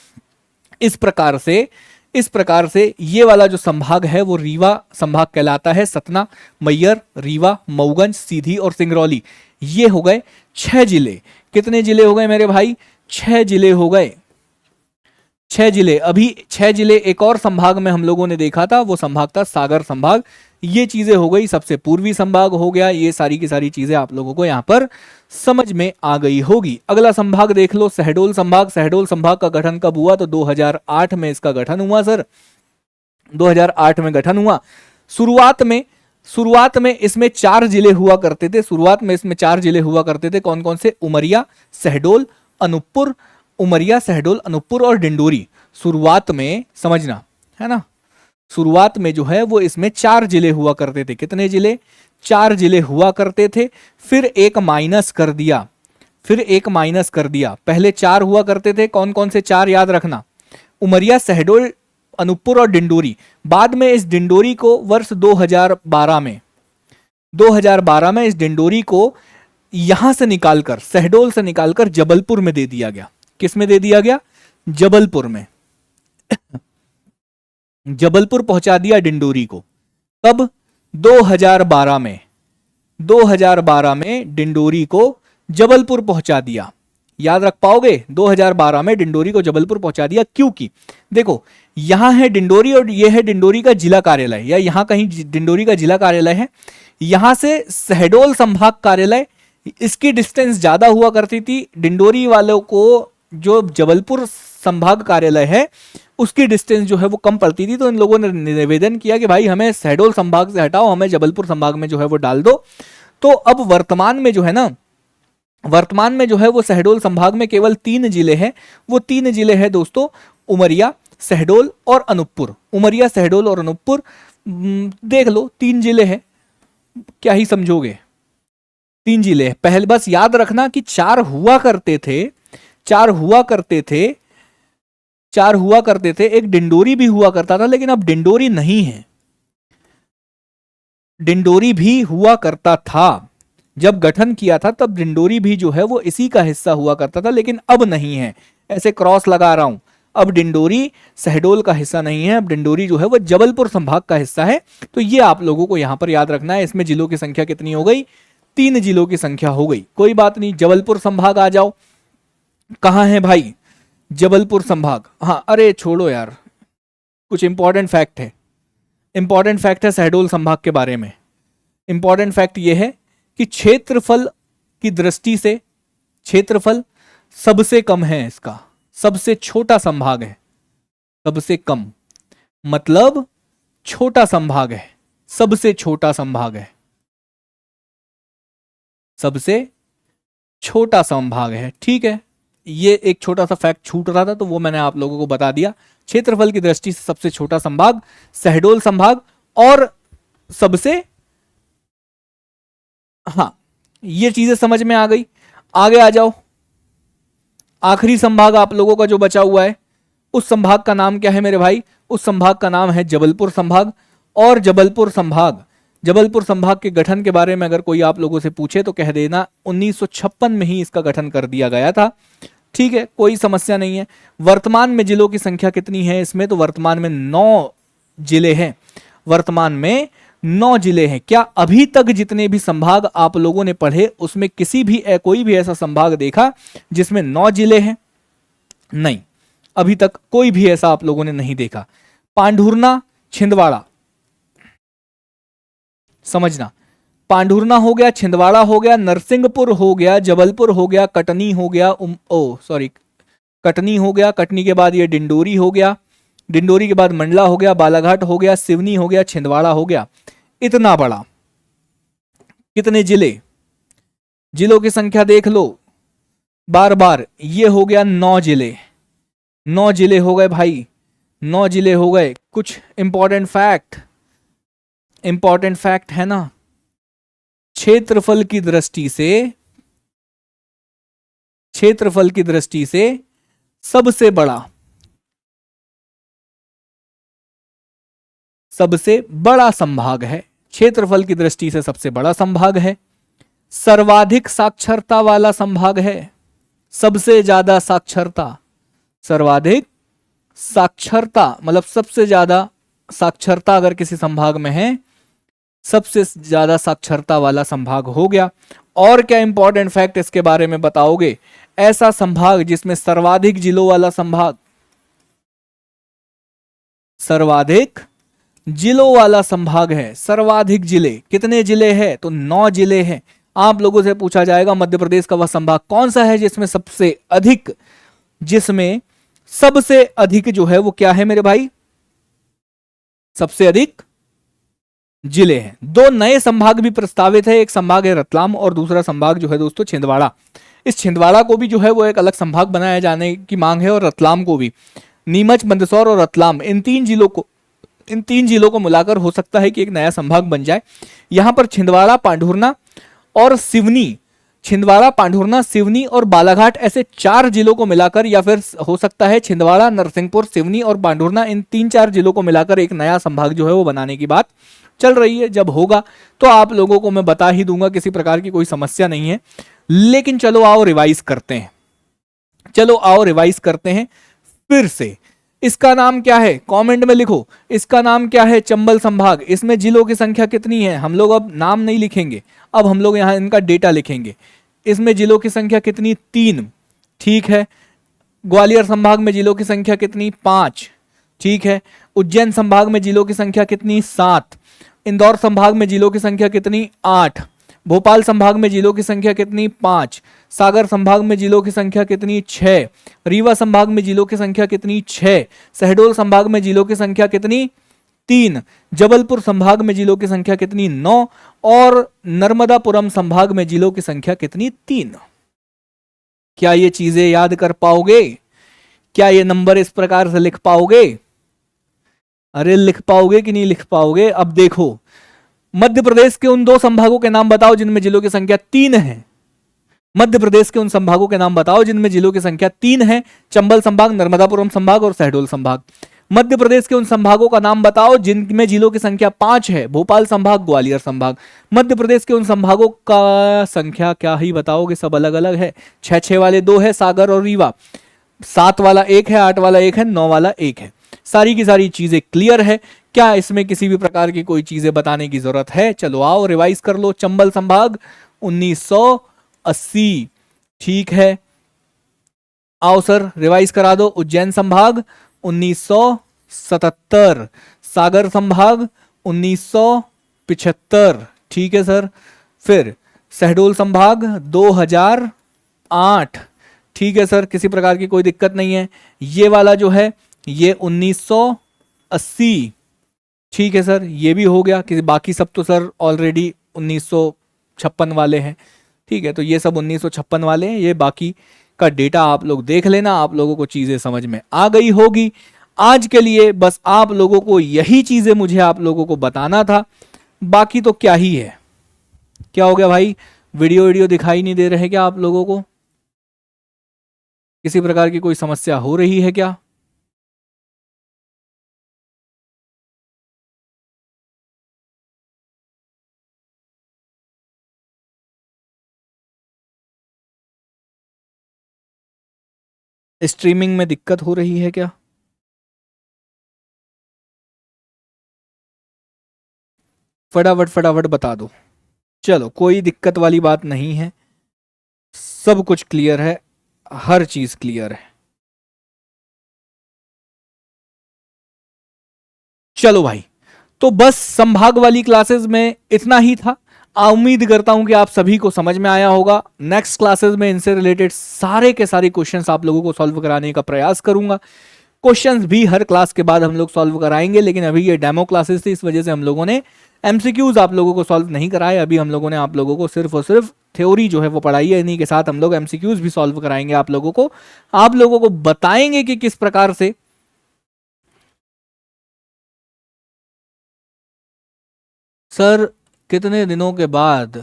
इस प्रकार से ये वाला जो संभाग है वो रीवा संभाग कहलाता है। सतना, मैयर, रीवा, मऊगंज, सीधी और सिंगरौली, ये हो गए 6 जिले। कितने जिले हो गए मेरे भाई, 6 जिले हो गए, 6 जिले। अभी 6 जिले एक और संभाग में हम लोगों ने देखा था, वो संभाग था सागर संभाग। ये चीजें हो गई, सबसे पूर्वी संभाग हो गया। ये सारी की सारी चीजें आप लोगों को यहां पर समझ में आ गई होगी। अगला संभाग देख लो, शहडोल संभाग। शहडोल संभाग का गठन कब हुआ, तो 2008 में इसका गठन हुआ सर, 2008 में गठन हुआ। शुरुआत में इसमें 4 जिले हुआ करते थे, शुरुआत में इसमें 4 जिले हुआ करते थे। कौन कौन से, उमरिया, शहडोल, अनूपपुर, उमरिया, शहडोल, अनूपपुर और डिंडोरी। शुरुआत में समझना है ना, शुरुआत में जो है वो इसमें 4 जिले हुआ करते थे। कितने जिले, 4 जिले हुआ करते थे। फिर एक माइनस कर दिया, पहले 4 हुआ करते थे। कौन कौन से 4 याद रखना, उमरिया, शहडोल, अनूपपुर और डिंडोरी। बाद में इस डिंडोरी को वर्ष 2012 में इस डिंडोरी को यहां से निकालकर, शहडोल से निकालकर जबलपुर में दे दिया गया। किस में दे दिया गया, जबलपुर में जबलपुर पहुंचा दिया डिंडोरी को। कब, 2012 में डिंडोरी को जबलपुर पहुंचा दिया। याद रख पाओगे, 2012 में डिंडोरी को जबलपुर पहुंचा दिया, क्योंकि देखो यहां है डिंडोरी और यह है डिंडोरी का जिला कार्यालय, या यहां कहीं डिंडोरी का जिला कार्यालय है। यहां से शहडोल संभाग कार्यालय, इसकी डिस्टेंस ज्यादा हुआ करती थी। डिंडोरी वालों को जो जबलपुर संभाग कार्यालय है उसकी डिस्टेंस जो है वो कम पड़ती थी। तो इन लोगों ने निवेदन किया कि भाई हमें शहडोल संभाग से हटाओ, हमें जबलपुर संभाग में जो है वो डाल दो। तो अब वर्तमान में जो है वो शहडोल संभाग में केवल 3 जिले हैं। वो 3 जिले हैं दोस्तों, उमरिया, शहडोल और अनूपपुर। उमरिया, शहडोल और अनूपपुर देख लो, 3 जिले हैं, क्या ही समझोगे, 3 जिले। पहले बस याद रखना कि 4 हुआ करते थे, एक डिंडोरी भी हुआ करता था, लेकिन अब डिंडोरी नहीं है। डिंडोरी भी हुआ करता था, जब गठन किया था तब डिंडोरी भी जो है वो इसी का हिस्सा हुआ करता था, लेकिन अब नहीं है। ऐसे क्रॉस लगा रहा हूं, अब डिंडोरी शहडोल का हिस्सा नहीं है, अब डिंडोरी जो है वो जबलपुर संभाग का हिस्सा है। तो ये आप लोगों को यहां पर याद रखना है। इसमें जिलों की संख्या कितनी हो गई, 3 जिलों की संख्या हो गई। कोई बात नहीं, जबलपुर संभाग आ जाओ। कहां है भाई जबलपुर संभाग, हाँ अरे छोड़ो यार, कुछ इंपॉर्टेंट फैक्ट है शहडोल संभाग के बारे में। इंपॉर्टेंट फैक्ट यह है कि क्षेत्रफल की दृष्टि से क्षेत्रफल सबसे कम है, इसका सबसे छोटा संभाग है, सबसे कम मतलब छोटा संभाग है, सबसे छोटा संभाग है, सबसे छोटा संभाग है। ठीक है, ये एक छोटा सा फैक्ट छूट रहा था तो वो मैंने आप लोगों को बता दिया। क्षेत्रफल की दृष्टि से सबसे छोटा संभाग शहडोल संभाग, और सबसे, हाँ ये चीजें समझ में आ गई। आगे आ जाओ। आखिरी संभाग आप लोगों का जो बचा हुआ है, उस संभाग का नाम क्या है मेरे भाई? उस संभाग का नाम है जबलपुर संभाग। और जबलपुर संभाग के गठन के बारे में अगर कोई आप लोगों से पूछे तो कह देना 1956 में ही इसका गठन कर दिया गया था। ठीक है, कोई समस्या नहीं है। वर्तमान में जिलों की संख्या कितनी है इसमें? तो वर्तमान में 9 जिले हैं। वर्तमान में 9 जिले हैं। क्या अभी तक जितने भी संभाग आप लोगों ने पढ़े उसमें कोई भी ऐसा संभाग देखा जिसमें 9 जिले हैं? नहीं, अभी तक कोई भी ऐसा आप लोगों ने नहीं देखा। पांढुर्ना, छिंदवाड़ा, समझना, पांढुर्ना हो गया, छिंदवाड़ा हो गया, नरसिंहपुर हो गया, जबलपुर हो गया, कटनी हो गया, कटनी हो गया, कटनी के बाद ये डिंडोरी हो गया, डिंडोरी के बाद मंडला हो गया, बालाघाट हो गया, सिवनी हो गया, छिंदवाड़ा हो गया। इतना बड़ा, कितने जिले? जिलों की संख्या देख लो बार बार। ये हो गया 9 जिले। 9 जिले हो गए भाई, 9 जिले हो गए। कुछ इंपॉर्टेंट फैक्ट है ना, क्षेत्रफल की दृष्टि से सबसे बड़ा संभाग है। क्षेत्रफल की दृष्टि से सबसे बड़ा संभाग है। सर्वाधिक साक्षरता वाला संभाग है। सबसे ज्यादा साक्षरता, सर्वाधिक साक्षरता मतलब सबसे ज्यादा साक्षरता अगर किसी संभाग में है, सबसे ज्यादा साक्षरता वाला संभाग हो गया। और क्या इंपॉर्टेंट फैक्ट इसके बारे में बताओगे? ऐसा संभाग जिसमें सर्वाधिक जिलों वाला संभाग, सर्वाधिक जिलों वाला संभाग है। सर्वाधिक जिले, कितने जिले हैं? तो 9 जिले हैं। आप लोगों से पूछा जाएगा मध्य प्रदेश का वह संभाग कौन सा है जिसमें सबसे अधिक जो है वो क्या है मेरे भाई? सबसे अधिक जिले हैं। 2 नए संभाग भी प्रस्तावित है। एक संभाग है रतलाम और दूसरा संभाग जो है दोस्तों छिंदवाड़ा। इस छिंदवाड़ा को भी जो है वो एक अलग संभाग बनाया जाने की मांग है, और रतलाम को भी। नीमच, मंदसौर और रतलाम, इन तीन जिलों को मिलाकर हो सकता है कि एक नया संभाग बन जाए। यहां पर छिंदवाड़ा, पांढुर्ना और सिवनी, छिंदवाड़ा, पांढुर्ना, सिवनी और बालाघाट, ऐसे 4 जिलों को मिलाकर, या फिर हो सकता है छिंदवाड़ा, नरसिंहपुर, सिवनी और पांढुर्ना, इन 3-4 जिलों को मिलाकर एक नया संभाग जो है वो बनाने की बात चल रही है। जब होगा तो आप लोगों को मैं बता ही दूंगा, किसी प्रकार की कोई समस्या नहीं है। लेकिन चलो आओ रिवाइज करते हैं फिर से। इसका नाम क्या है? कमेंट में लिखो। इसका नाम क्या है? चंबल संभाग। इसमें जिलों की संख्या कितनी है? हम लोग अब नाम नहीं लिखेंगे, अब हम लोग यहां इनका डेटा लिखेंगे। इसमें जिलों की संख्या कितनी? 3। ठीक है। ग्वालियर संभाग में जिलों की संख्या कितनी? 5। ठीक है। उज्जैन संभाग में जिलों की संख्या कितनी? 7। इंदौर संभाग में जिलों की संख्या कितनी? 8। भोपाल संभाग में जिलों की संख्या कितनी? 5। सागर संभाग में जिलों की संख्या कितनी? 6। रीवा संभाग में जिलों की संख्या कितनी? 6। शहडोल संभाग में जिलों की संख्या कितनी? 3। जबलपुर संभाग में जिलों की संख्या कितनी? 9। और नर्मदापुरम संभाग में जिलों की संख्या कितनी? 3। क्या ये चीजें याद कर पाओगे? क्या ये नंबर इस प्रकार से लिख पाओगे? अरे लिख पाओगे कि नहीं लिख पाओगे? अब देखो, मध्य प्रदेश के उन 2 संभागों के नाम बताओ जिनमें जिलों की संख्या 3 है। मध्य प्रदेश के उन संभागों के नाम बताओ जिनमें जिलों की संख्या 3 है। चंबल संभाग, नर्मदापुरम संभाग और शहडोल संभाग। मध्य प्रदेश के उन संभागों का नाम बताओ जिनमें जिलों की संख्या 5 है। भोपाल संभाग, ग्वालियर संभाग। मध्य प्रदेश के उन संभागों का संख्या क्या ही बताओगे, सब अलग अलग है। 6 वाले 2 है, सागर और रीवा। 7 वाला 1 है, 8 वाला 1 है, 9 वाला 1 है। सारी की सारी चीजें क्लियर है। क्या इसमें किसी भी प्रकार की कोई चीजें बताने की जरूरत है? चलो आओ रिवाइज कर लो। चंबल संभाग 1980। ठीक है, आओ सर रिवाइज करा दो। उज्जैन संभाग 1977। सागर संभाग 1975। ठीक है सर। फिर शहडोल संभाग 2008। ठीक है सर, किसी प्रकार की कोई दिक्कत नहीं है। ये वाला जो है ये 1980। ठीक है सर, ये भी हो गया। कि बाकी सब तो सर ऑलरेडी 1956 वाले हैं। ठीक है, तो ये सब 1956 वाले हैं। ये बाकी का डेटा आप लोग देख लेना, आप लोगों को चीजें समझ में आ गई होगी। आज के लिए बस आप लोगों को यही चीजें मुझे आप लोगों को बताना था। बाकी तो क्या ही है, क्या हो गया भाई, वीडियो वीडियो दिखाई नहीं दे रहे क्या आप लोगों को? किसी प्रकार की कोई समस्या हो रही है क्या? स्ट्रीमिंग में दिक्कत हो रही है क्या? फटाफट फटाफट बता दो। चलो, कोई दिक्कत वाली बात नहीं है, सब कुछ क्लियर है, हर चीज क्लियर है। चलो भाई, तो बस संभाग वाली क्लासेस में इतना ही था। उम्मीद करता हूं कि आप सभी को समझ में आया होगा। नेक्स्ट क्लासेस में इनसे रिलेटेड सारे के सारे क्वेश्चंस आप लोगों को सॉल्व कराने का प्रयास करूंगा। क्वेश्चंस भी हर क्लास के बाद हम लोग सॉल्व कराएंगे, लेकिन अभी ये डेमो क्लासेस थी, इस वजह से हम लोगों ने एमसीक्यूज आप लोगों को सॉल्व नहीं कराए। अभी हम लोगों ने आप लोगों को सिर्फ और सिर्फ थ्योरी जो है वो पढ़ाई है। इन्हीं के साथ हम लोग एमसीक्यूज भी सॉल्व कराएंगे आप लोगों को। आप लोगों को बताएंगे कि किस प्रकार से सर कितने दिनों के बाद।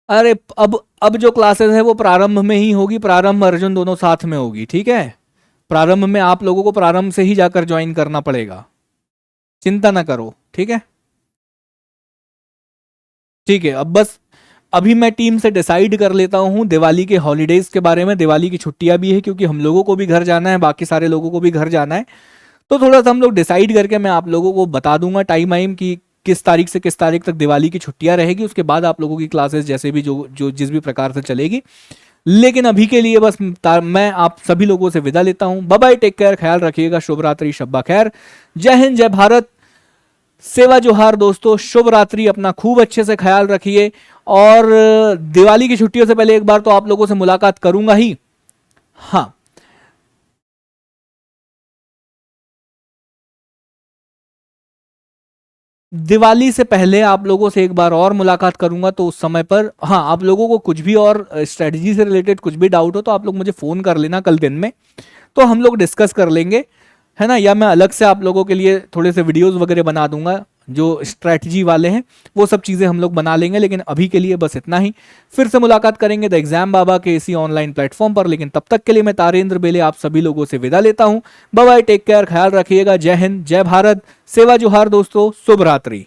अरे अब जो क्लासेस है वो प्रारंभ में ही होगी, प्रारंभ अर्जुन दोनों साथ में होगी, ठीक है। प्रारंभ में आप लोगों को प्रारंभ से ही जाकर ज्वाइन करना पड़ेगा, चिंता ना करो, ठीक है। ठीक है, अब बस अभी मैं टीम से डिसाइड कर लेता हूं दिवाली के हॉलीडेज के बारे में। दिवाली की छुट्टियां भी है, क्योंकि हम लोगों को भी घर जाना है, बाकी सारे लोगों को भी घर जाना है। तो थोड़ा सा हम लोग डिसाइड करके मैं आप लोगों को बता दूंगा टाइम वाइम की किस तारीख से किस तारीख तक दिवाली की छुट्टियां रहेगी। उसके बाद आप लोगों की क्लासेस जैसे भी जो जो जिस भी प्रकार से चलेगी। लेकिन अभी के लिए बस मैं आप सभी लोगों से विदा लेता हूं। बाय बाय, टेक केयर, ख्याल रखिएगा, शुभ रात्रि, शब्बा खैर, जय हिंद, जय भारत, सेवा जोहार दोस्तों, शुभ रात्रि, अपना खूब अच्छे से ख्याल रखिए। और दिवाली की छुट्टियों से पहले एक बार तो आप लोगों से मुलाकात करूंगा ही। हाँ, दिवाली से पहले आप लोगों से एक बार और मुलाकात करूंगा, तो उस समय पर हाँ, आप लोगों को कुछ भी और स्ट्रेटजी से रिलेटेड कुछ भी डाउट हो तो आप लोग मुझे फ़ोन कर लेना कल दिन में, तो हम लोग डिस्कस कर लेंगे, है ना। या मैं अलग से आप लोगों के लिए थोड़े से वीडियोस वगैरह बना दूंगा जो स्ट्रैटेजी वाले हैं, वो सब चीज़ें हम लोग बना लेंगे। लेकिन अभी के लिए बस इतना ही। फिर से मुलाकात करेंगे द एग्जाम बाबा के इसी ऑनलाइन प्लेटफॉर्म पर। लेकिन तब तक के लिए मैं तारेंद्र बेले आप सभी लोगों से विदा लेता हूं। बाय बाय, टेक केयर, ख्याल रखिएगा, जय हिंद, जय भारत, सेवा जोहार दोस्तों, शुभ रात्रि।